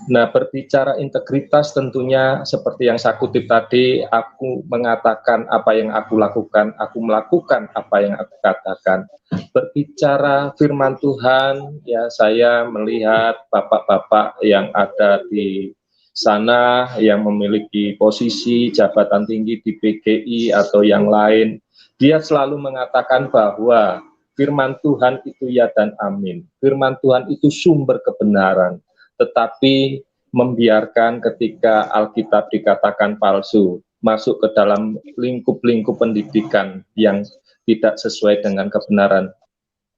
Nah, berbicara integritas tentunya seperti yang saya kutip tadi, aku mengatakan apa yang aku lakukan, aku melakukan apa yang aku katakan. Berbicara firman Tuhan, ya, saya melihat bapak-bapak yang ada di sana yang memiliki posisi jabatan tinggi di PGI atau yang lain, dia selalu mengatakan bahwa firman Tuhan itu ya dan amin. Firman Tuhan itu sumber kebenaran. Tetapi membiarkan ketika Alkitab dikatakan palsu, masuk ke dalam lingkup-lingkup pendidikan yang tidak sesuai dengan kebenaran,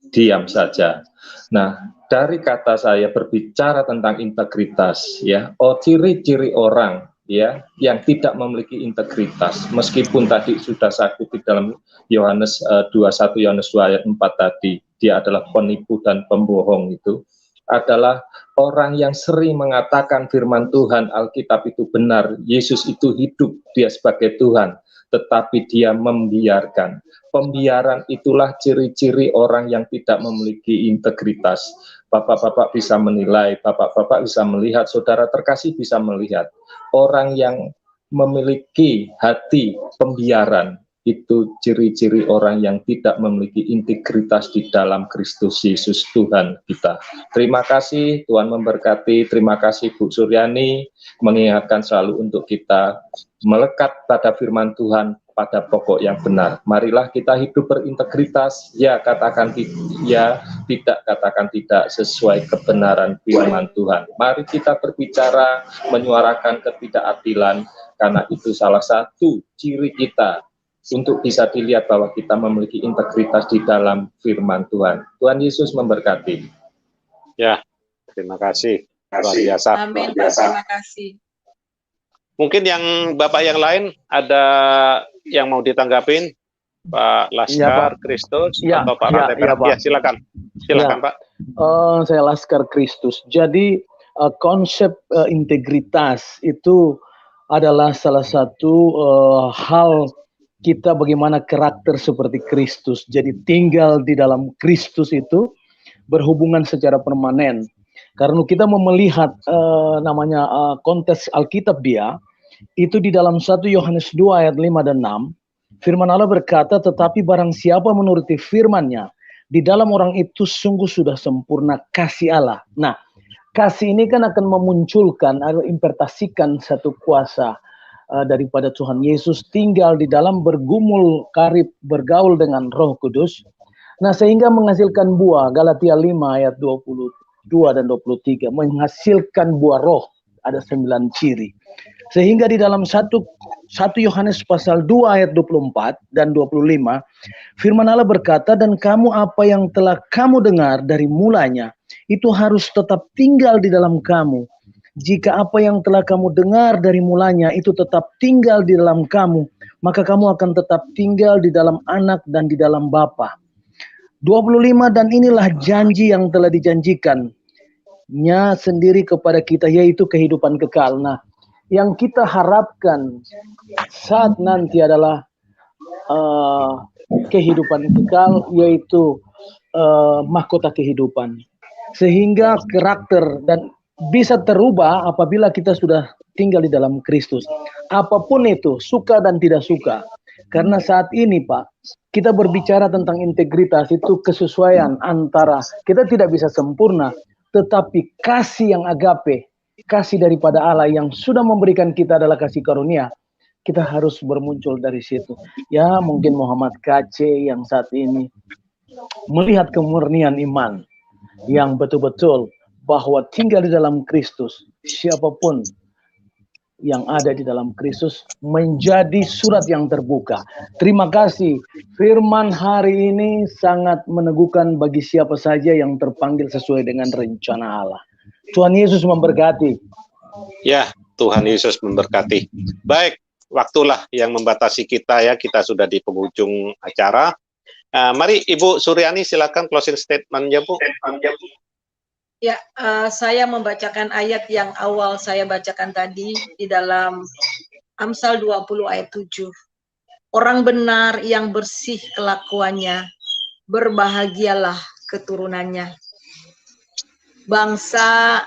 diam saja. Nah, dari kata saya berbicara tentang integritas, ya, ciri-ciri orang, ya, yang tidak memiliki integritas, meskipun tadi sudah saya kutip dalam Yohanes 21 Yohanes 2 ayat 4 tadi, dia adalah penipu dan pembohong, itu adalah orang yang sering mengatakan firman Tuhan, Alkitab itu benar, Yesus itu hidup, dia sebagai Tuhan, tetapi dia membiarkan. Pembiaran itulah ciri-ciri orang yang tidak memiliki integritas. Bapak-bapak bisa menilai, bapak-bapak bisa melihat, saudara terkasih bisa melihat. Orang yang memiliki hati pembiaran, itu ciri-ciri orang yang tidak memiliki integritas di dalam Kristus Yesus Tuhan kita. Terima kasih, Tuhan memberkati. Terima kasih Bu Suryani, mengingatkan selalu untuk kita melekat pada firman Tuhan, pada pokok yang benar. Marilah kita hidup berintegritas, ya katakan ya, tidak katakan tidak, sesuai kebenaran firman Tuhan. Mari kita berbicara, menyuarakan ketidakadilan, karena itu salah satu ciri kita untuk bisa dilihat bahwa kita memiliki integritas di dalam firman Tuhan. Tuhan Yesus memberkati. Ya, terima kasih. Luar biasa. Amin. Terima kasih. Mungkin yang Bapak yang lain ada yang mau ditanggapin, Pak Laskar Kristus atau Pak Rateper? Ya, silakan. Silakan, Pak. Saya Laskar Kristus. Jadi konsep integritas itu adalah salah satu hal kita bagaimana karakter seperti Kristus. Jadi tinggal di dalam Kristus itu berhubungan secara permanen. Karena kita mau melihat konteks Alkitab dia, itu di dalam 1 Yohanes 2 ayat 5 dan 6, firman Allah berkata, tetapi barang siapa menuruti firman-Nya, di dalam orang itu sungguh sudah sempurna kasih Allah. Nah, kasih ini kan akan memunculkan atau impartasikan satu kuasa daripada Tuhan Yesus tinggal di dalam, bergumul karib, bergaul dengan Roh Kudus. Nah, sehingga menghasilkan buah, Galatia 5 ayat 22 dan 23, menghasilkan buah roh, ada 9 ciri. Sehingga di dalam 1 Yohanes pasal 2 ayat 24 dan 25, firman Allah berkata, dan kamu apa yang telah kamu dengar dari mulanya, itu harus tetap tinggal di dalam kamu. Jika apa yang telah kamu dengar dari mulanya itu tetap tinggal di dalam kamu, maka kamu akan tetap tinggal di dalam Anak dan di dalam Bapa. 25, dan inilah janji yang telah dijanjikannya sendiri kepada kita, yaitu kehidupan kekal. Nah, yang kita harapkan saat nanti adalah kehidupan kekal, yaitu mahkota kehidupan. Sehingga karakter dan bisa terubah apabila kita sudah tinggal di dalam Kristus. Apapun itu, suka dan tidak suka. Karena saat ini, Pak, kita berbicara tentang integritas, itu kesesuaian antara kita tidak bisa sempurna, tetapi kasih yang agape, kasih daripada Allah yang sudah memberikan kita adalah kasih karunia. Kita harus bermuncul dari situ. Ya, mungkin Muhammad KC yang saat ini melihat kemurnian iman yang betul-betul bahwa tinggal di dalam Kristus, siapapun yang ada di dalam Kristus menjadi surat yang terbuka. Terima kasih. Firman hari ini sangat meneguhkan bagi siapa saja yang terpanggil sesuai dengan rencana Allah. Tuhan Yesus memberkati. Ya, Tuhan Yesus memberkati. Baik, waktulah yang membatasi kita ya. Kita sudah di penghujung acara. Mari Ibu Suryani silakan closing statement-nya, Bu. Ya, saya membacakan ayat yang awal saya bacakan tadi di dalam Amsal 20 ayat 7. Orang benar yang bersih kelakuannya, berbahagialah keturunannya. Bangsa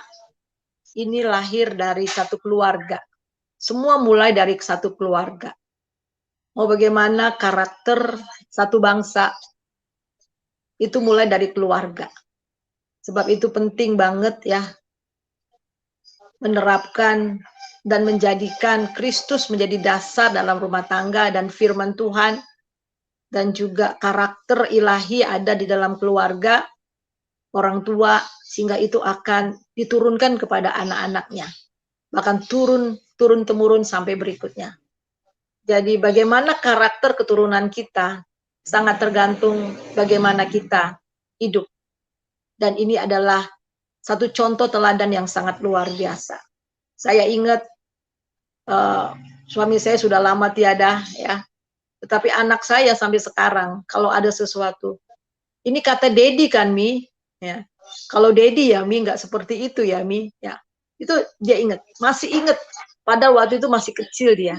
ini lahir dari satu keluarga. Semua mulai dari satu keluarga. Mau bagaimana karakter satu bangsa, itu mulai dari keluarga. Sebab itu penting banget ya, menerapkan dan menjadikan Kristus menjadi dasar dalam rumah tangga dan firman Tuhan, dan juga karakter ilahi ada di dalam keluarga, orang tua, sehingga itu akan diturunkan kepada anak-anaknya. Bahkan turun-temurun sampai berikutnya. Jadi bagaimana karakter keturunan kita sangat tergantung bagaimana kita hidup. Dan ini adalah satu contoh teladan yang sangat luar biasa. Saya ingat suami saya sudah lama tiada ya, tetapi anak saya sampai sekarang kalau ada sesuatu, ini kata Dedi kan Mi, ya. Kalau Dedi ya Mi nggak seperti itu ya Mi, ya. Itu dia ingat, masih ingat. Padahal waktu itu masih kecil dia,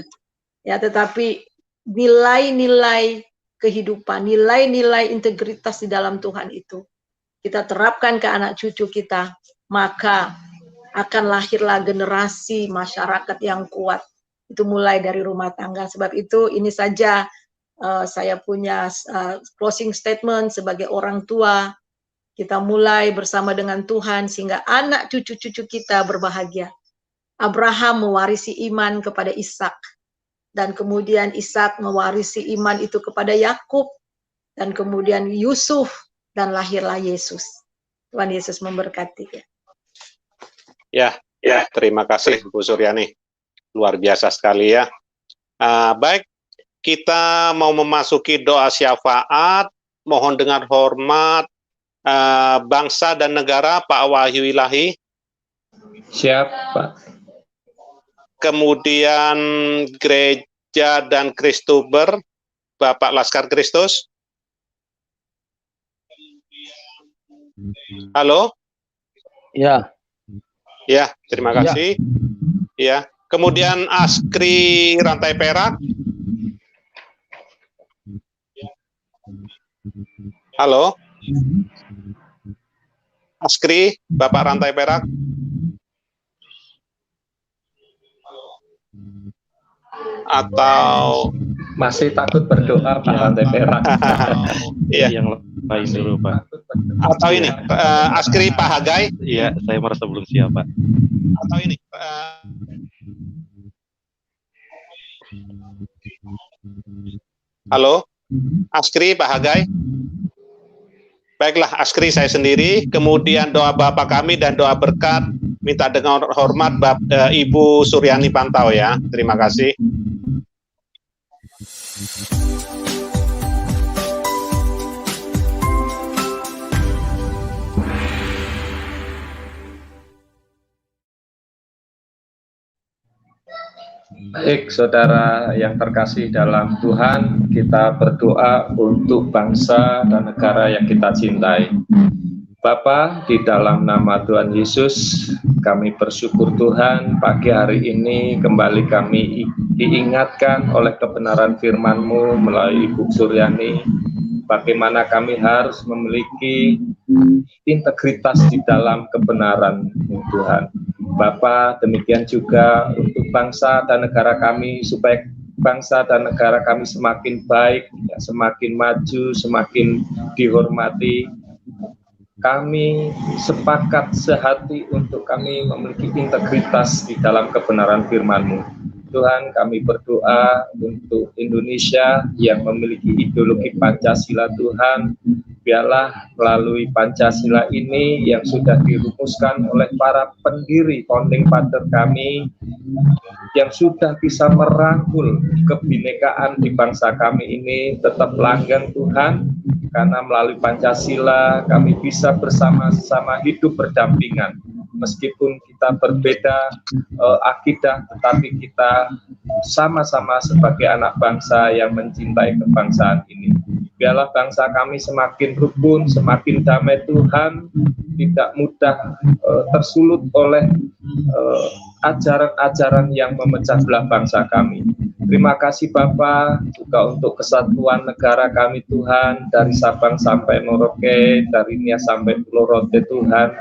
ya. Tetapi nilai-nilai kehidupan, nilai-nilai integritas di dalam Tuhan itu kita terapkan ke anak cucu kita, maka akan lahirlah generasi masyarakat yang kuat. Itu mulai dari rumah tangga. Sebab itu ini saja saya punya closing statement sebagai orang tua. Kita mulai bersama dengan Tuhan sehingga anak cucu-cucu kita berbahagia. Abraham mewarisi iman kepada Ishak, dan kemudian Ishak mewarisi iman itu kepada Yakub, dan kemudian Yusuf, dan lahirlah Yesus. Tuhan Yesus memberkati. Ya, terima kasih Bu Suryani. Luar biasa sekali ya. Baik, kita mau memasuki doa syafaat. Mohon dengan hormat bangsa dan negara Pak Wahyu Ilahi. Siap, Pak. Kemudian gereja dan Kristuber, Bapak Laskar Kristus. Halo? Ya. Ya, terima kasih. Ya. Kemudian Askri Rantai Perak. Halo? Askri, Bapak Rantai Perak. Atau masih takut berdoa Pak Rantai Perak. Iya. Yang lain dulu Pak. Atau ini Askri Pak Hagai. Iya, saya merasa belum siap Pak. Atau ini halo, Askri Pak Hagai. Baiklah, Askri saya sendiri. Kemudian doa Bapak kami dan doa berkat minta dengan hormat Ibu Suryani Pantau ya. Terima kasih. Baik, saudara yang terkasih dalam Tuhan, kita berdoa untuk bangsa dan negara yang kita cintai. Bapa, di dalam nama Tuhan Yesus, kami bersyukur Tuhan, pagi hari ini kembali kami diingatkan oleh kebenaran firman-Mu melalui Ibu Suryani, bagaimana kami harus memiliki integritas di dalam kebenaran-Mu Tuhan. Bapa, demikian juga untuk bangsa dan negara kami, supaya bangsa dan negara kami semakin baik, ya, semakin maju, semakin dihormati. Kami sepakat sehati untuk kami memiliki integritas di dalam kebenaran firman-Mu. Tuhan, kami berdoa untuk Indonesia yang memiliki ideologi Pancasila. Tuhan, biarlah melalui Pancasila ini yang sudah dirumuskan oleh para pendiri founding father kami, yang sudah bisa merangkul kebinekaan di bangsa kami ini tetap langgeng Tuhan, karena melalui Pancasila kami bisa bersama-sama hidup berdampingan. Meskipun kita berbeda akidah, tetapi kita sama-sama sebagai anak bangsa yang mencintai kebangsaan ini. Biarlah bangsa kami semakin rukun, semakin damai Tuhan, tidak mudah tersulut oleh ajaran-ajaran yang memecah belah bangsa kami. Terima kasih Bapa juga untuk kesatuan negara kami Tuhan, dari Sabang sampai Merauke, dari Nias sampai Pulau Rote Tuhan.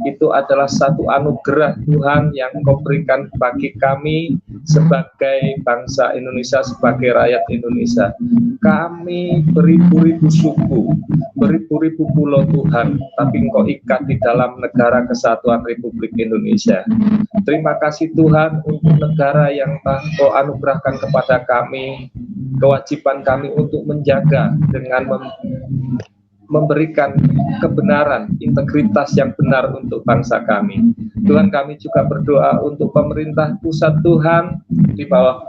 Itu adalah satu anugerah Tuhan yang Engkau berikan bagi kami sebagai bangsa Indonesia, sebagai rakyat Indonesia. Kami beribu-ribu suku, beribu-ribu pulau Tuhan, tapi Engkau ikat di dalam negara kesatuan Republik Indonesia. Terima kasih Tuhan untuk negara yang Engkau anugerahkan kepada kami, kewajiban kami untuk menjaga dengan memberikan kebenaran, integritas yang benar untuk bangsa kami. Tuhan, kami juga berdoa untuk pemerintah pusat Tuhan, di bawah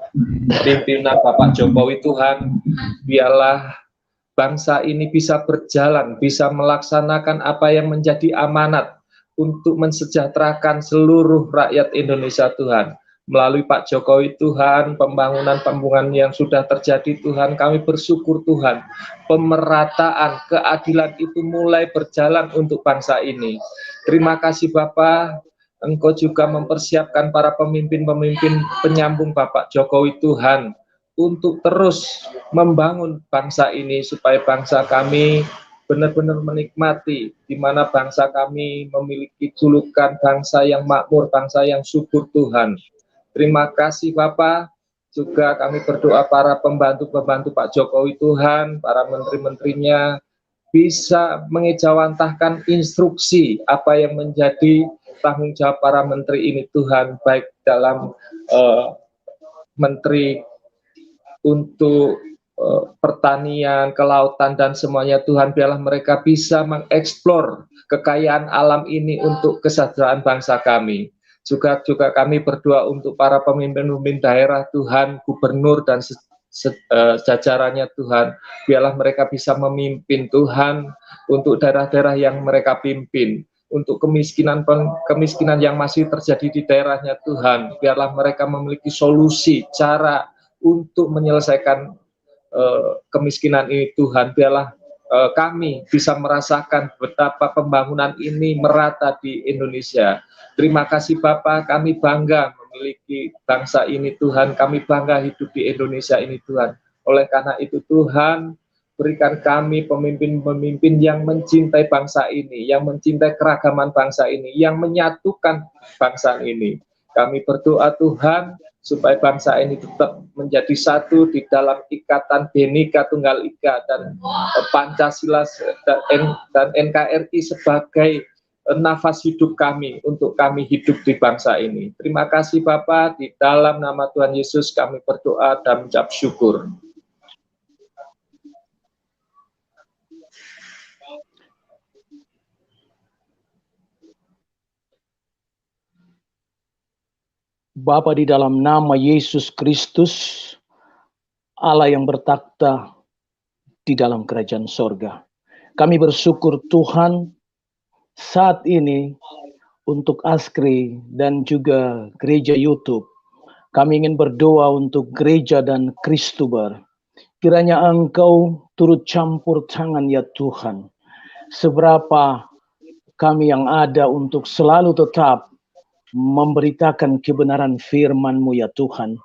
pimpinan Bapak Jokowi Tuhan, biarlah bangsa ini bisa berjalan, bisa melaksanakan apa yang menjadi amanat untuk mensejahterakan seluruh rakyat Indonesia Tuhan. Melalui Pak Jokowi Tuhan, pembangunan yang sudah terjadi Tuhan, kami bersyukur Tuhan, pemerataan, keadilan itu mulai berjalan untuk bangsa ini. Terima kasih Bapak, Engkau juga mempersiapkan para pemimpin-pemimpin penyambung Bapak Jokowi Tuhan, untuk terus membangun bangsa ini supaya bangsa kami benar-benar menikmati di mana bangsa kami memiliki julukan bangsa yang makmur, bangsa yang subur Tuhan. Terima kasih Bapak. Juga kami berdoa para pembantu-pembantu Pak Jokowi Tuhan, para menteri-menterinya bisa mengejawantahkan instruksi apa yang menjadi tanggung jawab para menteri ini Tuhan, baik dalam menteri untuk pertanian, kelautan, dan semuanya Tuhan, biarlah mereka bisa mengeksplor kekayaan alam ini untuk kesejahteraan bangsa kami. Juga kami berdoa untuk para pemimpin-pemimpin daerah Tuhan, gubernur dan jajarannya Tuhan, biarlah mereka bisa memimpin Tuhan untuk daerah-daerah yang mereka pimpin, untuk kemiskinan yang masih terjadi di daerahnya Tuhan, biarlah mereka memiliki solusi, cara untuk menyelesaikan kemiskinan ini Tuhan, biarlah kami bisa merasakan betapa pembangunan ini merata di Indonesia. Terima kasih Bapak, kami bangga memiliki bangsa ini Tuhan, kami bangga hidup di Indonesia ini Tuhan. Oleh karena itu Tuhan, berikan kami pemimpin-pemimpin yang mencintai bangsa ini, yang mencintai keragaman bangsa ini, yang menyatukan bangsa ini. Kami berdoa Tuhan, supaya bangsa ini tetap menjadi satu di dalam ikatan Bhinneka Tunggal Ika dan Pancasila dan NKRI sebagai nafas hidup kami untuk kami hidup di bangsa ini. Terima kasih Bapak, di dalam nama Tuhan Yesus kami berdoa dan mengucap syukur. Bapa, di dalam nama Yesus Kristus, Allah yang bertakhta di dalam kerajaan sorga, kami bersyukur Tuhan saat ini untuk Askri dan juga gereja YouTube. Kami ingin berdoa untuk gereja dan Kristuber. Kiranya Engkau turut campur tangan ya Tuhan. Seberapa kami yang ada untuk selalu tetap memberitakan kebenaran firman-Mu ya Tuhan.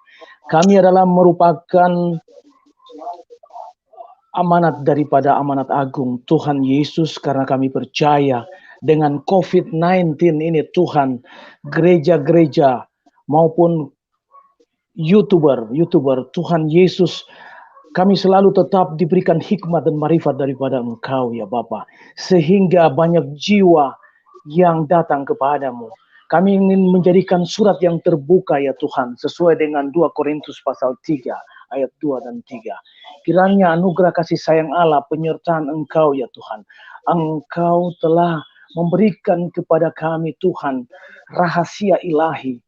Kami adalah merupakan amanat daripada amanat agung Tuhan Yesus, karena kami percaya dengan COVID-19 ini Tuhan, gereja-gereja maupun YouTuber Tuhan Yesus, kami selalu tetap diberikan hikmat dan marifat daripada Engkau ya Bapa, sehingga banyak jiwa yang datang kepadamu. Kami ingin menjadikan surat yang terbuka ya Tuhan, sesuai dengan 2 Korintus pasal 3 ayat 2 dan 3. Kiranya anugerah kasih sayang Allah, penyertaan Engkau ya Tuhan. Engkau telah memberikan kepada kami Tuhan rahasia ilahi.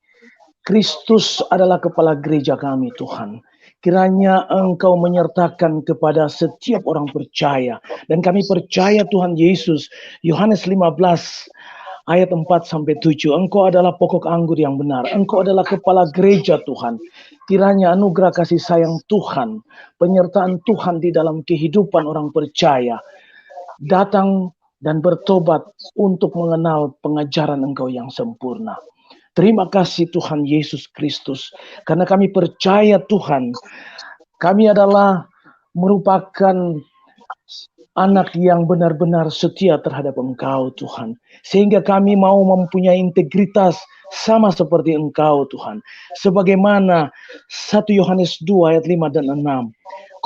Kristus adalah kepala gereja kami Tuhan. Kiranya Engkau menyertakan kepada setiap orang percaya. Dan kami percaya Tuhan Yesus, Yohanes 15 ayat 4-7, Engkau adalah pokok anggur yang benar. Engkau adalah kepala gereja Tuhan. Kiranya anugerah kasih sayang Tuhan, penyertaan Tuhan di dalam kehidupan orang percaya datang dan bertobat untuk mengenal pengajaran Engkau yang sempurna. Terima kasih Tuhan Yesus Kristus, karena kami percaya Tuhan, kami adalah merupakan anak yang benar-benar setia terhadap Engkau Tuhan. Sehingga kami mau mempunyai integritas sama seperti Engkau Tuhan. Sebagaimana 1 Yohanes 2 ayat 5 dan 6.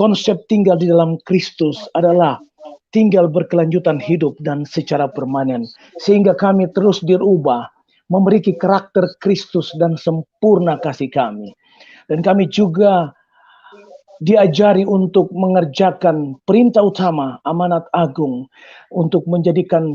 Konsep tinggal di dalam Kristus adalah tinggal berkelanjutan hidup dan secara permanen. Sehingga kami terus dirubah, memiliki karakter Kristus dan sempurna kasih kami. Dan kami juga diajari untuk mengerjakan perintah utama amanat agung untuk menjadikan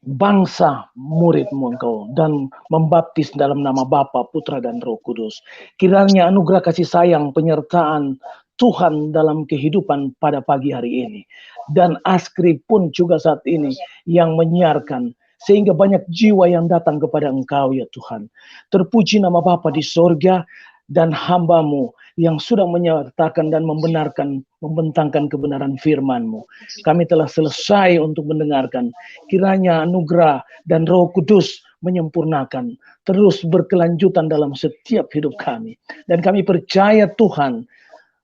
bangsa murid-Mu Engkau dan membaptis dalam nama Bapa, Putra dan Roh Kudus. Kiranya anugerah kasih sayang penyertaan Tuhan dalam kehidupan pada pagi hari ini, dan Askri pun juga saat ini yang menyiarkan, sehingga banyak jiwa yang datang kepada Engkau ya Tuhan. Terpuji nama Bapa di sorga dan hamba-Mu yang sudah menyertakan dan membenarkan, membentangkan kebenaran firman-Mu. Kami telah selesai untuk mendengarkan. Kiranya anugerah dan Roh Kudus menyempurnakan, terus berkelanjutan dalam setiap hidup kami. Dan kami percaya Tuhan,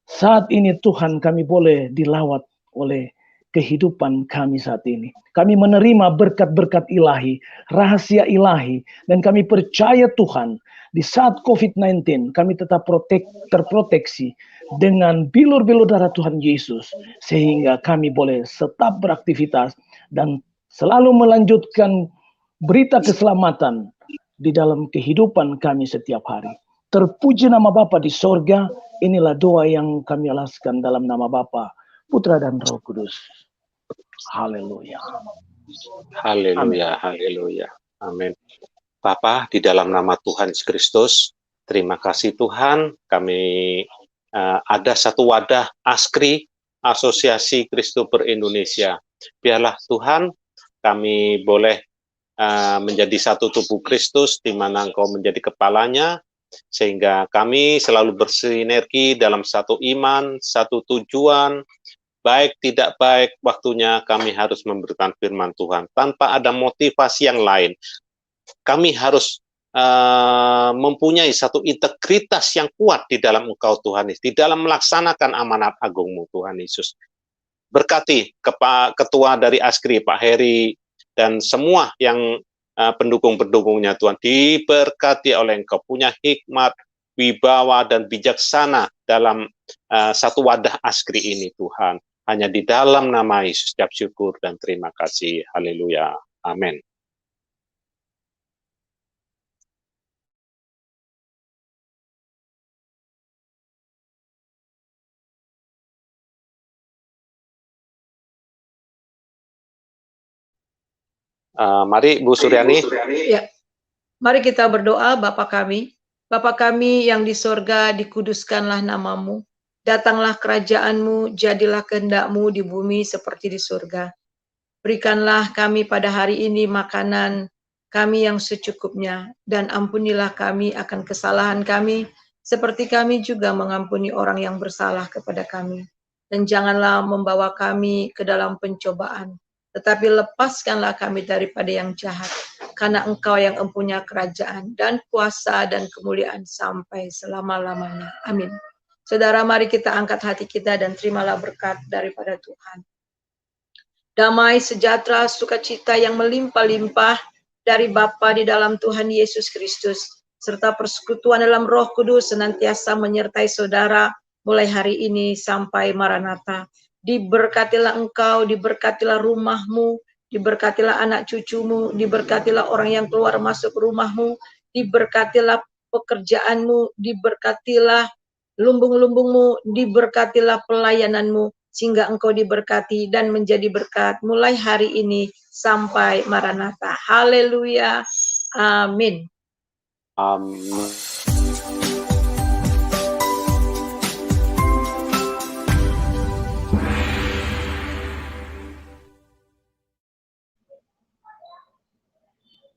Saat ini Tuhan, kami boleh dilawat oleh kehidupan kami saat ini. Kami menerima berkat-berkat ilahi, rahasia ilahi, dan kami percaya Tuhan, di saat COVID-19 kami tetap terproteksi dengan bilur-bilur darah Tuhan Yesus, sehingga kami boleh tetap beraktivitas dan selalu melanjutkan berita keselamatan di dalam kehidupan kami setiap hari. Terpuji nama Bapa di sorga. Inilah doa yang kami alaskan dalam nama Bapa, Putra dan Roh Kudus. Haleluya. Haleluya, haleluya. Amin. Bapa, di dalam nama Tuhan Yesus Kristus, terima kasih Tuhan, kami ada satu wadah ASKRI, Asosiasi Kristoper Indonesia. Biarlah Tuhan, kami boleh menjadi satu tubuh Kristus, di mana Engkau menjadi kepalanya, sehingga kami selalu bersinergi dalam satu iman, satu tujuan, baik tidak baik, waktunya kami harus memberikan firman Tuhan, tanpa ada motivasi yang lain. Kami harus mempunyai satu integritas yang kuat di dalam Engkau Tuhan Yesus, di dalam melaksanakan amanat agungmu Tuhan Yesus. Berkati Ketua dari ASKRI, Pak Heri, dan semua yang pendukung-pendukungnya Tuhan, diberkati oleh Engkau, punya hikmat, wibawa, dan bijaksana dalam satu wadah ASKRI ini Tuhan. Hanya di dalam nama Yesus, ucap syukur dan terima kasih. Haleluya. Amin. Mari Bu Suryani. Ya. Mari kita berdoa. Bapa kami yang di sorga, dikuduskanlah namamu, datanglah kerajaanmu, jadilah kehendakmu di bumi seperti di surga. Berikanlah kami pada hari ini makanan kami yang secukupnya, dan ampunilah kami akan kesalahan kami, seperti kami juga mengampuni orang yang bersalah kepada kami. Dan janganlah membawa kami ke dalam pencobaan, tetapi lepaskanlah kami daripada yang jahat, karena Engkau yang empunya kerajaan dan kuasa dan kemuliaan sampai selama-lamanya. Amin. Saudara, mari kita angkat hati kita dan terimalah berkat daripada Tuhan. Damai, sejahtera, sukacita yang melimpah-limpah dari Bapa di dalam Tuhan Yesus Kristus, serta persekutuan dalam Roh Kudus senantiasa menyertai saudara mulai hari ini sampai Maranatha. Diberkatilah engkau, diberkatilah rumahmu, diberkatilah anak cucumu, diberkatilah orang yang keluar masuk rumahmu, diberkatilah pekerjaanmu, diberkatilah lumbung-lumbungmu, diberkatilah pelayananmu, sehingga engkau diberkati dan menjadi berkat mulai hari ini sampai Maranatha. Haleluya. Amin. Amin.